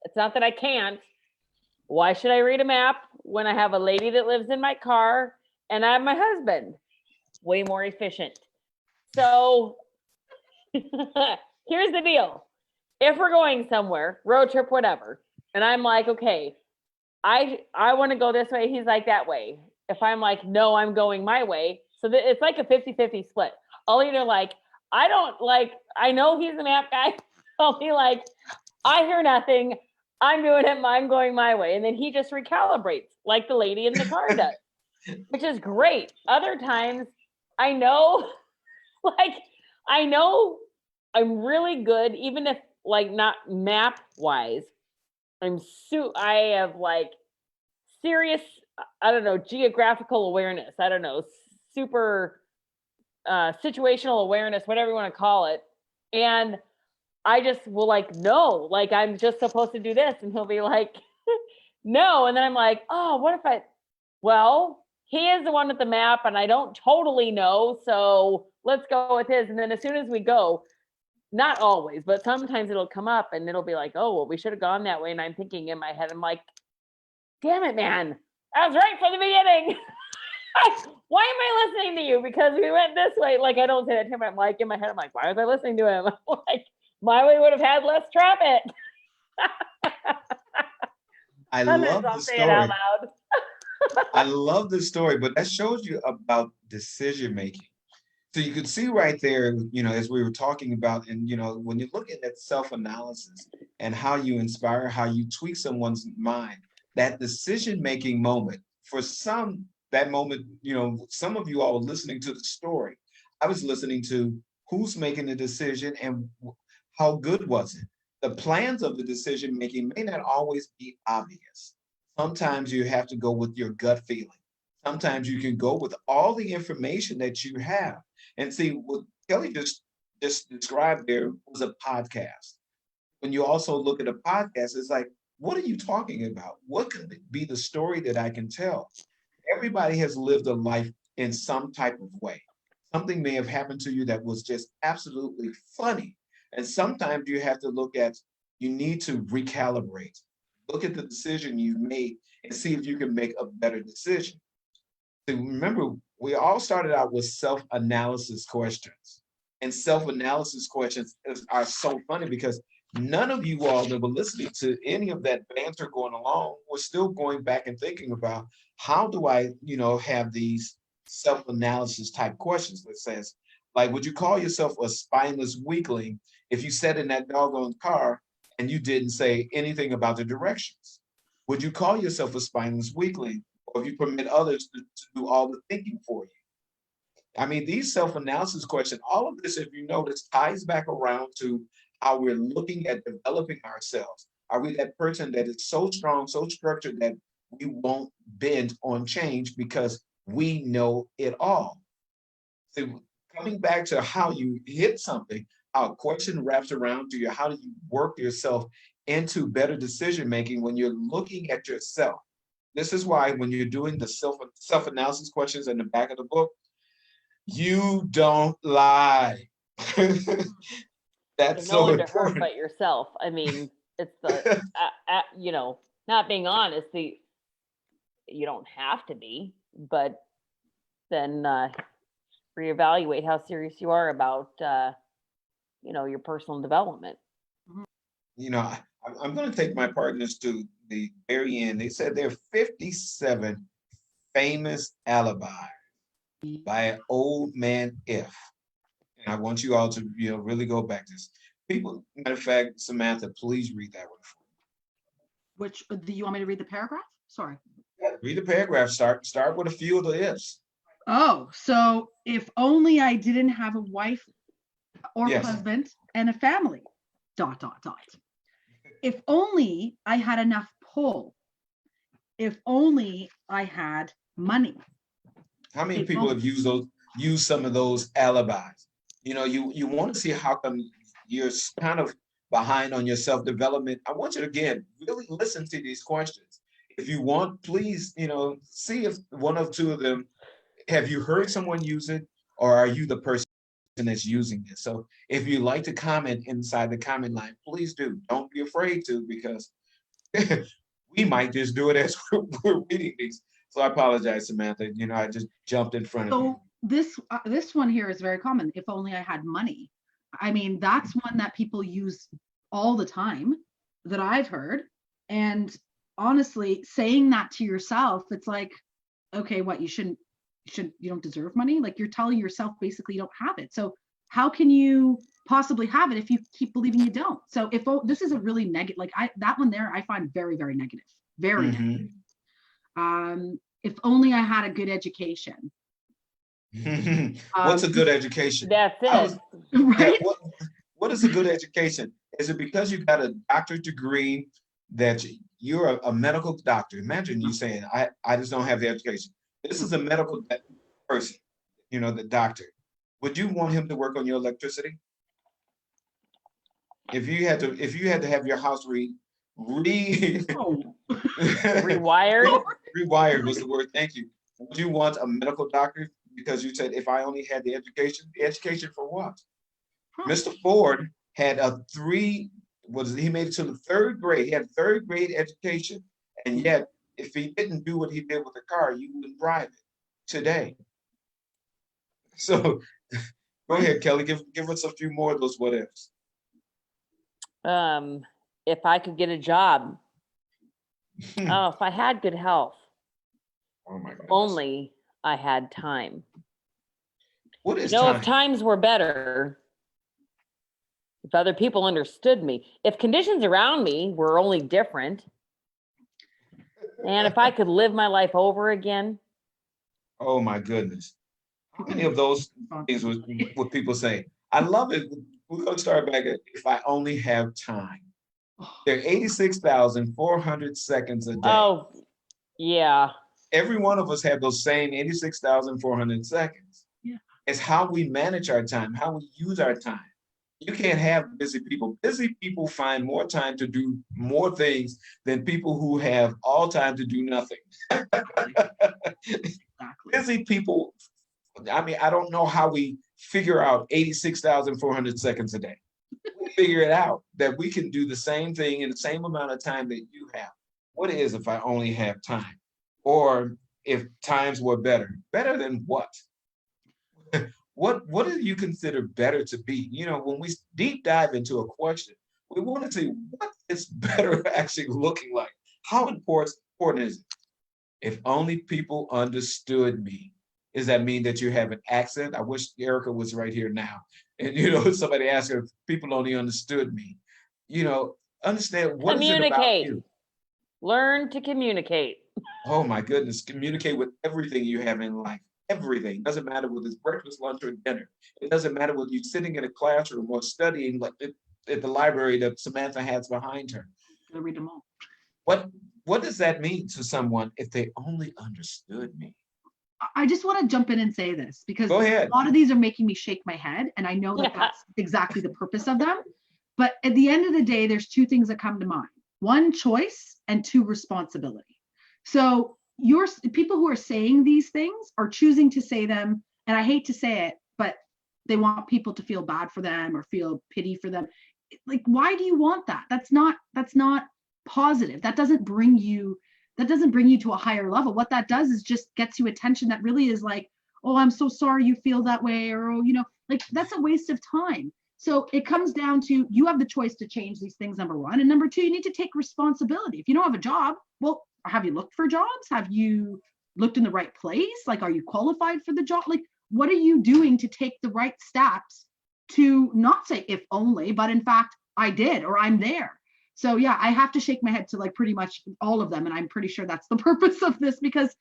S2: It's not that I can't. Why should I read a map when I have a lady that lives in my car and I have my husband? Way more efficient. So here's the deal. If we're going somewhere, road trip, whatever, and I'm like, okay, I want to go this way. He's like, that way. If I'm like, no, I'm going my way. So it's like a 50-50 split. I'll either like, I know he's the map guy. I'll be like, I hear nothing. I'm doing it. I'm going my way. And then he just recalibrates like the lady in the car does, which is great. Other times I know I'm really good, even if like not map wise. I have like serious, I don't know, geographical awareness. I don't know, super situational awareness, whatever you want to call it. And I just will like, no, like I'm just supposed to do this. And he'll be like, no. And then I'm like, oh, well, he is the one with the map and I don't totally know. So let's go with his. And then as soon as we go, not always, but sometimes it'll come up and it'll be like, oh, well, we should have gone that way. And I'm thinking in my head, I'm like, damn it, man. I was right from the beginning. Why am I listening to you? Because we went this way. Like, I don't say that to him. I'm like, in my head, I'm like, why was I listening to him? I'm like, my way would have had less traffic.
S3: I
S2: Sometimes
S3: love
S2: I'll
S3: the
S2: say it out
S3: story.
S2: loud.
S3: I love the story, but that shows you about decision making. So you could see right there, as we were talking about, and when you're looking at self-analysis and how you inspire, how you tweak someone's mind, that decision making moment, for some, that moment, some of you all were listening to the story. I was listening to who's making the decision and how good was it. The plans of the decision making may not always be obvious. Sometimes you have to go with your gut feeling. Sometimes you can go with all the information that you have. And see, what Kelly just described there was a podcast. When you also look at a podcast, it's like, what are you talking about? What could be the story that I can tell? Everybody has lived a life in some type of way. Something may have happened to you that was just absolutely funny. And sometimes you have to look at, you need to recalibrate, look at the decision you made and see if you can make a better decision. So remember, we all started out with self-analysis questions. And self-analysis questions are so funny because none of you all that were listening to any of that banter going along were still going back and thinking about how do I, have these self-analysis type questions that says, like, would you call yourself a spineless weakling if you sat in that doggone car and you didn't say anything about the directions? Would you call yourself a spineless weakling, or if you permit others to do all the thinking for you? I mean, these self-analysis questions, all of this, if you notice, ties back around to how we're looking at developing ourselves. Are we that person that is so strong, so structured that we won't bend on change because we know it all? So coming back to how you hit something, how a question wraps around to you, how do you work yourself into better decision making when you're looking at yourself? This is why when you're doing the self-analysis questions in the back of the book, you don't lie. That's
S2: There's
S3: so
S2: no one to hurt
S3: important.
S2: but yourself. I mean, it's the, not being honest, you don't have to be, but then reevaluate how serious you are about, your personal development.
S3: I'm going to take my partners to the very end. They said there are 57 famous alibis by an old man if. And I want you all to really go back to this. People, matter of fact, Samantha, please read that one for me.
S1: Which, do you want me to read the paragraph? Sorry.
S3: Read the paragraph. Start with a few of the ifs.
S1: Oh, so if only I didn't have a wife or
S3: Yes.
S1: husband and a family, ... If only I had enough pull. If only I had money.
S3: How many people have used some of those alibis? You want to see how come you're kind of behind on your self-development. I want you to, again, really listen to these questions. If you want, please, see if one or two of them, have you heard someone use it, or are you the person that's using this? So if you like to comment inside the comment line, please do. Don't be afraid to, because we might just do it as we're reading these. So I apologize, Samantha. I just jumped in front of you.
S1: So this one here is very common. If only I had money. I mean, that's one that people use all the time that I've heard. And honestly, saying that to yourself, it's like, okay, what, you don't deserve money? Like, you're telling yourself basically you don't have it. So how can you possibly have it if you keep believing you don't? So this is a really negative, like that one there, I find very, very negative, very negative. If only I had a good education.
S3: What's a good education?
S2: That's it.
S1: Right?
S3: Yeah, what is a good education? Is it because you got a doctorate degree that you're a medical doctor? Imagine you saying, I just don't have the education. This is a medical person, the doctor. Would you want him to work on your electricity? If you had to have your house rewired
S2: Rewired
S3: was the word. Thank you. Would you want a medical doctor because you said, if I only had the education for what? Mr. Ford had he made it to the third grade. He had third grade education, and yet if he didn't do what he did with the car, you wouldn't drive it today. So go ahead, Kelly. Give us a few more of those what ifs.
S2: If I could get a job. Oh, if I had good health.
S3: Oh my goodness.
S2: Only I had time.
S3: What is time?
S2: If times were better, if other people understood me, if conditions around me were only different, and if I could live my life over again.
S3: Oh my goodness. How many of those things would people say? I love it. We're going to start back at, if I only have time. There are 86,400 seconds a day.
S2: Oh, yeah.
S3: Every one of us have those same 86,400 seconds.
S1: Yeah.
S3: It's how we manage our time, how we use our time. You can't have busy people. Busy people find more time to do more things than people who have all time to do nothing.
S1: Exactly.
S3: Busy people, I mean, I don't know how we figure out 86,400 seconds a day. We figure it out that we can do the same thing in the same amount of time that you have. What is if I only have time? Or if times were better? Better than what? What do you consider better to be? You know, when we deep dive into a question, we want to see what is better actually looking like. How important is it? If only people understood me. Does that mean that you have an accent? I wish Erica was right here now. And you know, somebody asked her, if people only understood me. You know, understand what is it about
S2: Communicate.
S3: you?
S2: Learn to communicate.
S3: Oh my goodness, communicate with everything you have in life. Everything. Doesn't matter whether it's breakfast, lunch, or dinner. It doesn't matter whether you're sitting in a classroom or studying like at the library that Samantha has behind her.
S1: Gotta read them all.
S3: What does that mean to someone if they only understood me?
S1: I just want to jump in and say this because
S3: Go ahead.
S1: a lot of these are making me shake my head, and I know that that's exactly the purpose of them. But at the end of the day, there's two things that come to mind: one, choice, and two, responsibility. So people who are saying these things are choosing to say them, and I hate to say it, but they want people to feel bad for them or feel pity for them. Like, why do you want that? That's not positive. That doesn't bring you to a higher level. What that does is just gets you attention that really is like, oh, I'm so sorry you feel that way, or, oh, like, that's a waste of time. So it comes down to, you have the choice to change these things, number one. And number two, you need to take responsibility. If you don't have a job, well, have you looked for jobs? Have you looked in the right place? Like, are you qualified for the job? Like, what are you doing to take the right steps to not say if only, but in fact, I did, or I'm there. So yeah, I have to shake my head to like pretty much all of them. And I'm pretty sure that's the purpose of this, because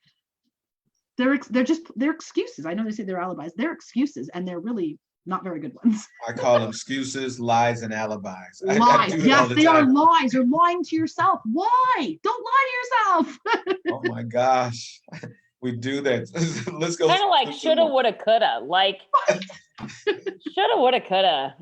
S1: they're excuses. I know they say they're alibis. They're excuses, and they're really not very good ones.
S3: I call them excuses, lies, and alibis. I
S1: Lies.
S3: do it all
S1: Yes,
S3: the
S1: they are
S3: time.
S1: lies. You're lying to yourself. Why? Don't lie to yourself.
S3: Oh my gosh. We do that. Let's go.
S2: Kind of like shoulda, woulda, coulda. Like shoulda, woulda, coulda.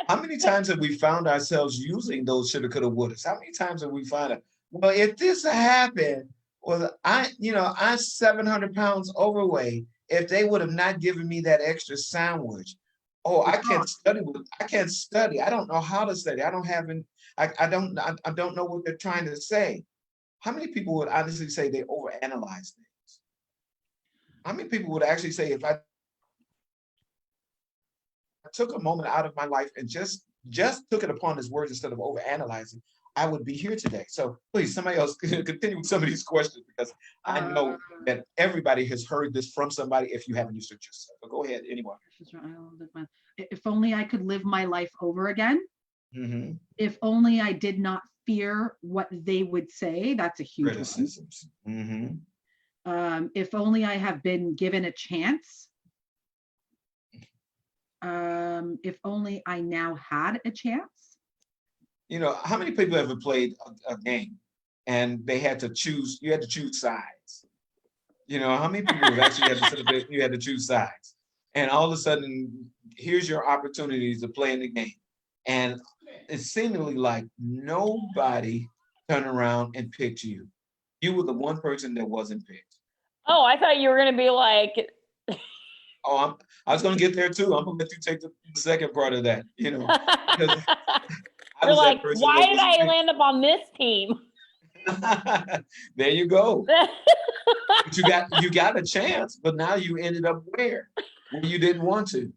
S3: How many times have we found ourselves using those shoulda, coulda, wouldas? How many times have we found it? Well, if this happened, well, I'm 700 pounds overweight. If they would have not given me that extra sandwich, oh, I can't study. I can't study. I don't know how to study. I don't know what they're trying to say. How many people would honestly say they overanalyze things? How many people would actually say, if I took a moment out of my life and just took it upon his words instead of overanalyzing, I would be here today. So please, somebody else continue with some of these questions, because I know that everybody has heard this from somebody if you haven't used it yourself. But go ahead, anyone.
S1: If only I could live my life over again.
S3: Mm-hmm.
S1: If only I did not fear what they would say. That's a huge
S3: Criticisms. Mm-hmm.
S1: one. If only I have been given a chance. If only I now had a chance.
S3: You know, how many people ever played a game and they had to choose, you had to choose sides? You know, how many people have actually had to sit there, you had to choose sides? And all of a sudden, here's your opportunities to play in the game. And it's seemingly like nobody turned around and picked you. You were the one person that wasn't picked.
S2: Oh, I thought you were going to be like,
S3: oh, I was going to get there too. I'm going to let you take the second part of that, you know.
S2: You're like, why did I land up on this team?
S3: There you go. But you got a chance, but now you ended up where you didn't want to.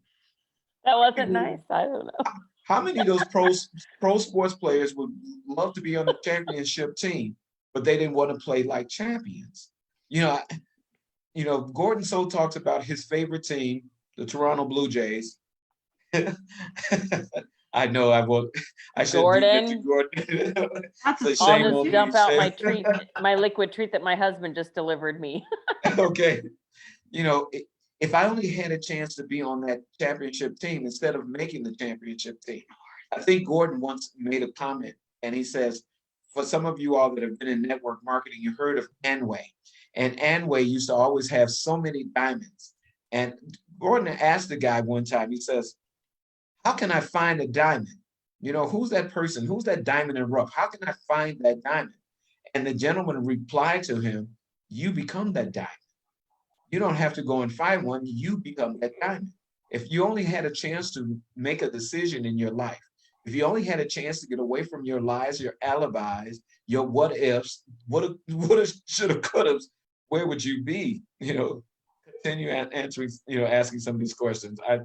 S2: That wasn't nice. I don't know.
S3: How many of those pro sports players would love to be on the championship team, but they didn't want to play like champions? You know, Gordon So talks about his favorite team, the Toronto Blue Jays. I know I will. I should do that to Gordon.
S1: That's a
S3: shame
S2: I'll
S3: on
S2: just
S3: me,
S2: dump out
S3: Sam.
S2: my treat, my liquid treat that my husband just delivered me.
S3: Okay. You know, if I only had a chance to be on that championship team instead of making the championship team. I think Gordon once made a comment, and he says, for some of you all that have been in network marketing, you heard of Amway. And Anway used to always have so many diamonds. And Gordon asked the guy one time, he says, how can I find a diamond? You know, who's that person? Who's that diamond in rough? How can I find that diamond? And the gentleman replied to him, you become that diamond. You don't have to go and find one, you become that diamond. If you only had a chance to make a decision in your life, if you only had a chance to get away from your lies, your alibis, your what ifs, woulda, shoulda, coulda, where would you be? You know, continue answering, you know, asking some of these questions. I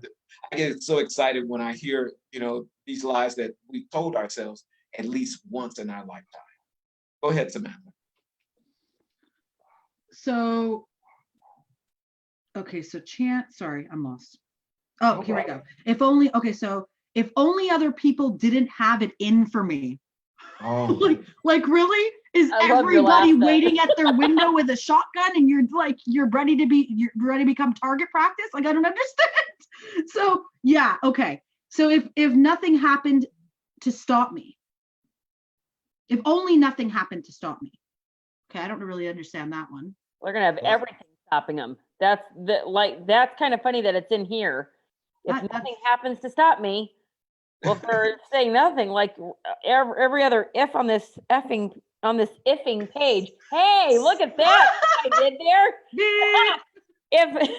S3: get so excited when I hear, you know, these lies that we told ourselves at least once in our lifetime. Go ahead, Samantha.
S1: So, okay, so sorry, I'm lost. Oh,
S3: No
S1: here we
S3: problem.
S1: go. If only, okay, so if only other people didn't have it in for me.
S3: Oh,
S1: Like really? Is
S2: I love your laugh
S1: everybody
S2: then.
S1: waiting at their window with a shotgun and you're ready to become target practice? Like, I don't understand. So yeah, okay. So if nothing happened to stop me, if only nothing happened to stop me. Okay, I don't really understand that one.
S2: We're gonna have everything stopping them. That's kind of funny that it's in here. If
S1: That's-
S2: nothing happens to stop me, well, for saying nothing, like every other if on this ifing page. Hey, look at that! I did there. If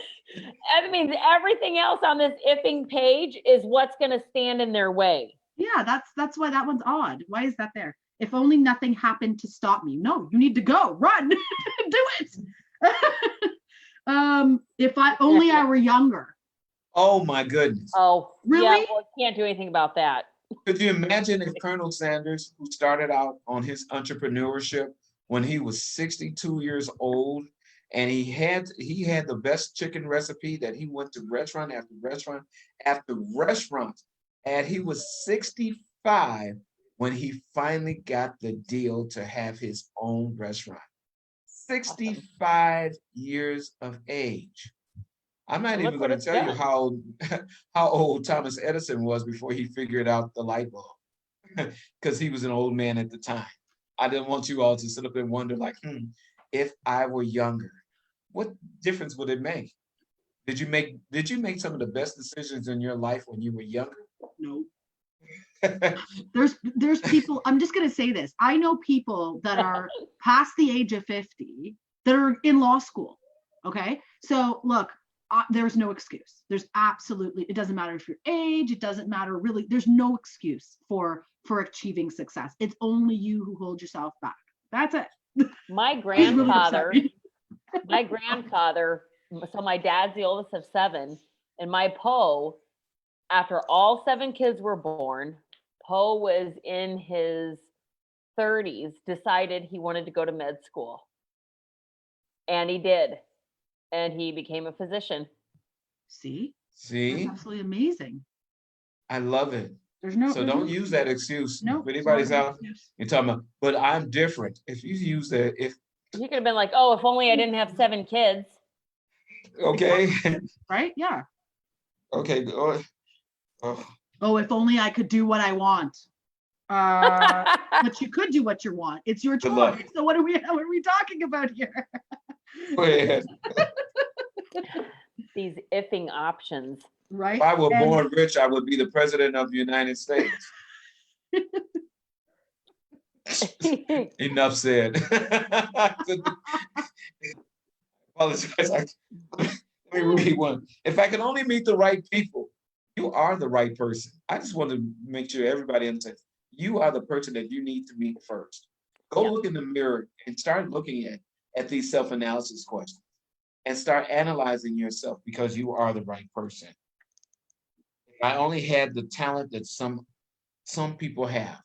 S2: that means everything else on this ifing page is what's going to stand in their way.
S1: Yeah, that's why that one's odd. Why is that there? If only nothing happened to stop me. No, you need to go, run, do it. If I were younger.
S3: oh my goodness.
S2: Oh,
S1: Really?
S2: Yeah, well, can't do anything about that.
S3: Could you imagine if Colonel Sanders, who started out on his entrepreneurship when he was 62 years old, and he had the best chicken recipe, that he went to restaurant after restaurant after restaurant, and he was 65 when he finally got the deal to have his own restaurant. 65 years of age. I'm not
S2: And look
S3: even
S2: what
S3: going to
S2: it's
S3: tell you
S2: done.
S3: how old Thomas Edison was before he figured out the light bulb, because he was an old man at the time. I didn't want you all to sit up and wonder, like, if I were younger, what difference would it make? Did you make some of the best decisions in your life when you were younger?
S1: No. There's people, I'm just going to say this. I know people that are past the age of 50 that are in law school. Okay. So look, there's no excuse. There's absolutely, it doesn't matter if your age, it doesn't matter really. There's no excuse for achieving success. It's only you who hold yourself back. That's it.
S2: My
S1: It's really
S2: grandfather,
S1: upsetting.
S2: so my dad's the oldest of 7, and my Poe, after all 7 kids were born, Poe was in his 30s, decided he wanted to go to med school. And he did. And he became a physician.
S1: See? That's
S3: See,
S1: absolutely amazing.
S3: I love it. So don't use that excuse.
S1: No,
S3: If anybody's
S1: it's not an
S3: out,
S1: excuse.
S3: you're talking about, but I'm different. If you use that, if
S2: He could have been like, oh, if only I didn't have 7 kids.
S3: okay,
S1: Right? Yeah.
S3: okay, oh,
S1: Oh, if only I could do what I want. But you could do what you want. It's your
S3: Good luck.
S1: choice. So what are we talking about here?
S3: go ahead.
S2: These ifing options.
S1: Right?
S3: If I were
S1: And-
S3: born rich, I would be the president of the United States. Enough said. Apologize. Let me read one. If I can only meet the right people, you are the right person. I just want to make sure everybody understands. You are the person that you need to meet first. Go look in the mirror and start looking at these self-analysis questions and start analyzing yourself, because you are the right person. If I only had the talent that some people have.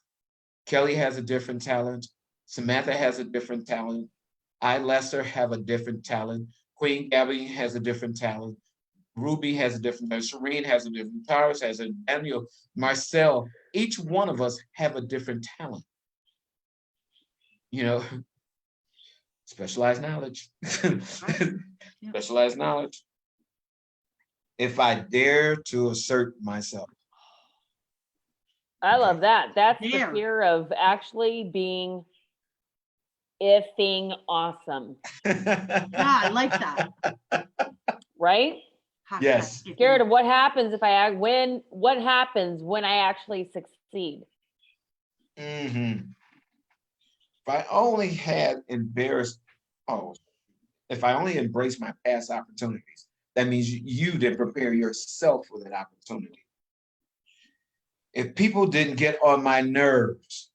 S3: Kelly has a different talent. Samantha has a different talent. I, Lester, have a different talent. Queen Gabby has a different talent. Ruby has a different talent. Shireen has a different. Taurus has a Daniel, Marcel. Each one of us have a different talent. You know, specialized knowledge. Specialized knowledge. If I dare to assert myself.
S2: I love that. That's
S1: There.
S2: the fear of actually being effing awesome.
S1: Yeah, I like that.
S2: Right?
S1: Hashtag
S3: Yes.
S1: iffy.
S2: Scared of what happens if what happens when I actually succeed.
S3: If I only had if I only embraced my past opportunities, that means you didn't prepare yourself for that opportunity. If people didn't get on my nerves,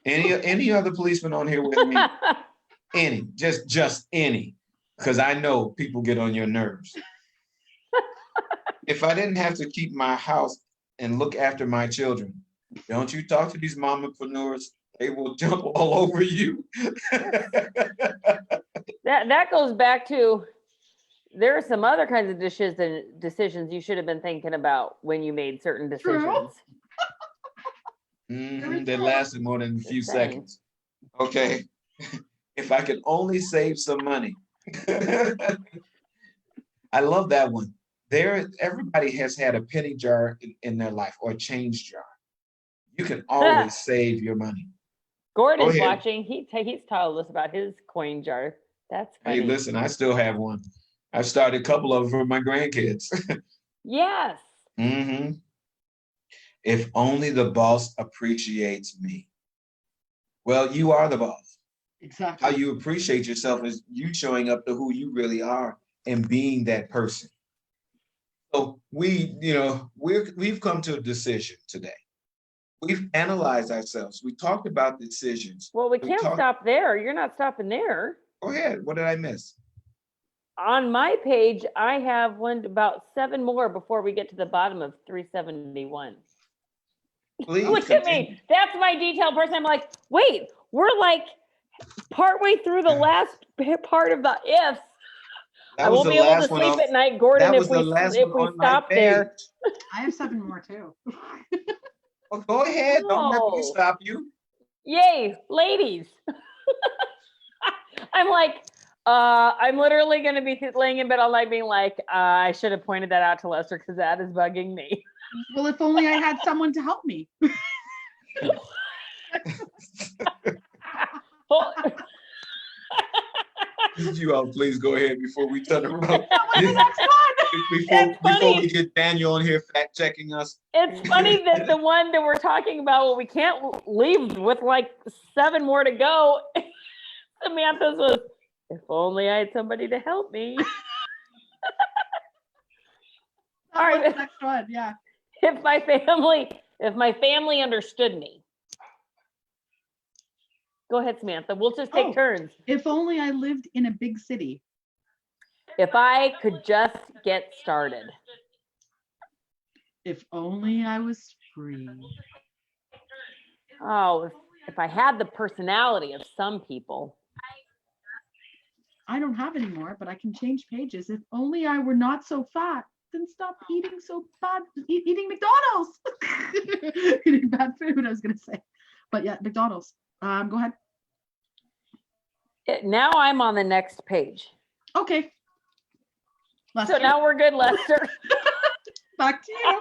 S3: any other policeman on here with me? Any, just any, because I know people get on your nerves. If I didn't have to keep my house and look after my children, don't you talk to these mompreneurs, they will jump all over you.
S2: That goes back to, there are some other kinds of decisions you should have been thinking about when you made certain decisions.
S3: That lasted more than a few
S2: Just saying.
S3: seconds. Okay. If I could only save some money. I love that one. Everybody has had a penny jar in their life, or a change jar. You can always save your money.
S2: Gordon's watching. He's told us about his coin jar. That's funny.
S3: Hey, listen, I still have one. I've started a couple of them for my grandkids.
S2: Yes.
S3: If only the boss appreciates me. Well, you are the boss.
S1: Exactly.
S3: How you appreciate yourself is you showing up to who you really are and being that person. So we've come to a decision today. We've analyzed ourselves. We talked about decisions.
S2: Well, we can't stop there. You're not stopping there.
S3: Go ahead. What did I miss?
S2: On my page, I have about 7 more before we get to the bottom of 371.
S3: Please
S2: Look
S3: continue.
S2: at me. That's my detail person. I'm like, wait, we're like partway through the last part of the ifs. I won't be able to sleep at night, Gordon, if we stop there.
S1: I have 7 more too.
S3: Well, go ahead. Don't let me stop you.
S2: Yay, ladies. I'm like, I'm literally going to be laying in bed all night being like, I should have pointed that out to Lester because that is bugging me.
S1: Well, if only I had someone to help me.
S3: You all please go ahead before we turn around.
S2: Before
S3: we get Daniel on here fact checking us.
S2: It's funny that the one that we're talking about, well, we can't leave with like 7 more to go. Samantha's was, if only I had somebody to help me. All right.
S1: Next one, yeah.
S2: If my family understood me. Go ahead, Samantha. We'll just take turns.
S1: If only I lived in a big city.
S2: If I could just get started.
S1: If only I was free.
S2: Oh, if I had the personality of some people.
S1: I don't have any more, but I can change pages. If only I were not so fat, then stop eating so bad, eating McDonald's. Eating bad food, I was going to say. But yeah, McDonald's. Go ahead.
S2: Now I'm on the next page.
S1: Okay. Lester.
S2: So now we're good, Lester.
S1: Back to you.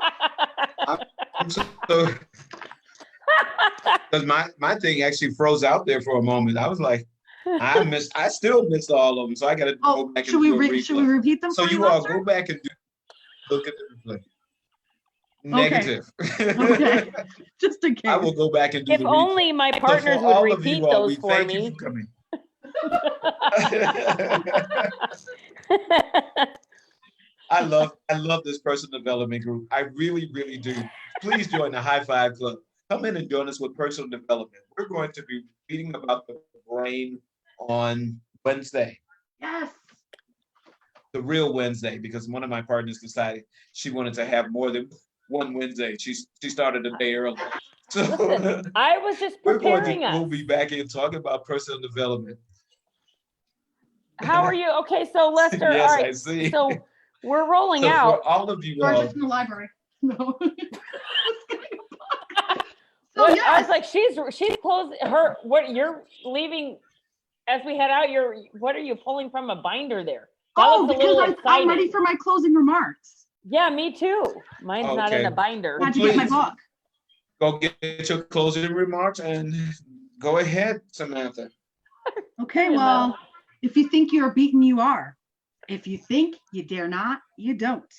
S3: Because my thing actually froze out there for a moment. I was like, I still missed all of them. So I got to go back and do a replay.
S1: Should we repeat them?
S3: So you all go back and look at the replay. Negative.
S1: Okay. Just in case.
S3: I will go back and do
S2: if
S3: the replay.
S2: If only my partners would repeat those for me.
S3: Thank you for coming. I love this personal development group. I really, really do. Please join the High Five Club. Come in and join us with personal development. We're going to be reading about the brain on Wednesday.
S1: Yes.
S3: The real Wednesday, because one of my partners decided she wanted to have more than one Wednesday. She started a day early. So
S2: listen, I was just preparing us.
S3: We'll be back in talking about personal development.
S2: How are you? Okay, so Lester,
S3: yes,
S2: all right.
S3: I see.
S2: So we're rolling out.
S3: For all of you,
S1: George in the library. No.
S2: So yes. I was like, she's closed her. What you're leaving as we head out? What are you pulling from a binder there?
S1: That because I'm ready for my closing remarks.
S2: Yeah, me too. Mine's not in a binder.
S1: How'd you get my book?
S3: Go get your closing remarks and Go ahead, Samantha.
S1: Okay,
S2: I know.
S1: well, if you think you are beaten, you are. If you think you dare not, you don't.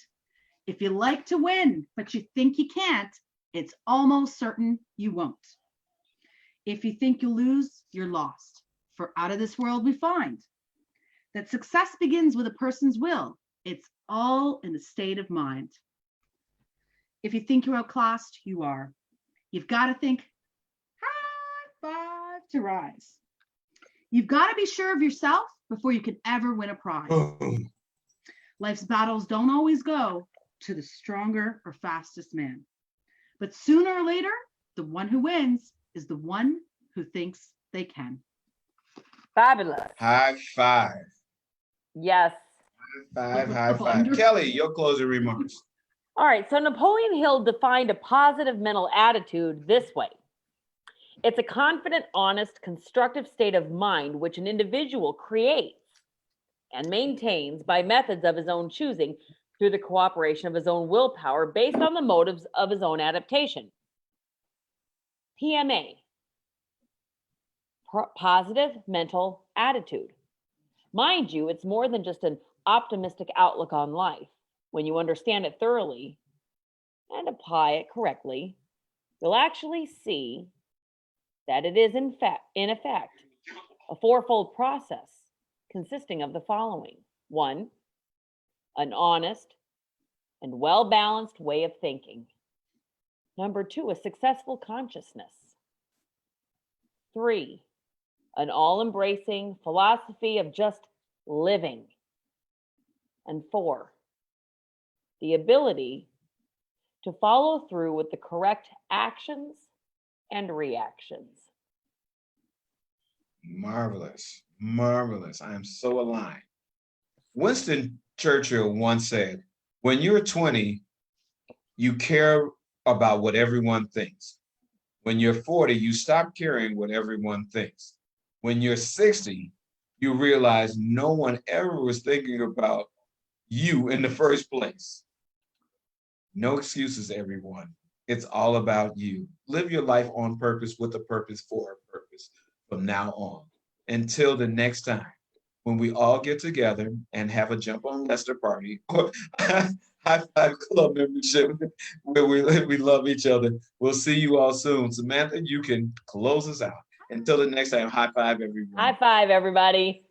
S1: If you like to win, but you think you can't, it's almost certain you won't. If you think you'll lose, you're lost. For out of this world we find that success begins with a person's will. It's all in the state of mind. If you think you're outclassed, you are. You've got to think, high five to rise. You've got to be sure of yourself before you can ever win a prize.
S3: Boom.
S1: Life's battles don't always go to the stronger or fastest man. But sooner or later, the one who wins is the one who thinks they can.
S2: Fabulous.
S3: High five.
S2: Yes.
S3: High five.
S1: Wonderful.
S3: Kelly, your closing remarks.
S2: All right. So Napoleon Hill defined a positive mental attitude this way. It's a confident, honest, constructive state of mind which an individual creates and maintains by methods of his own choosing through the cooperation of his own willpower based on the motives of his own adaptation. PMA, positive mental attitude. Mind you, it's more than just an optimistic outlook on life. When you understand it thoroughly and apply it correctly, you'll actually see that it is in effect a fourfold process consisting of the following. 1, an honest and well-balanced way of thinking. 2, a successful consciousness. 3, an all-embracing philosophy of just living. And 4, the ability to follow through with the correct actions and reactions.
S3: Marvelous. Marvelous. I am so aligned. Winston Churchill once said, when you're 20, you care about what everyone thinks. When you're 40, you stop caring what everyone thinks. When you're 60, you realize no one ever was thinking about you in the first place. No excuses, everyone. It's all about you. Live your life on purpose with a purpose for a purpose from now on. Until the next time, when we all get together and have a jump on Lester party or high five club membership where we love each other. We'll see you all soon. Samantha, you can close us out. Until the next time, high five, everyone.
S2: High five, everybody.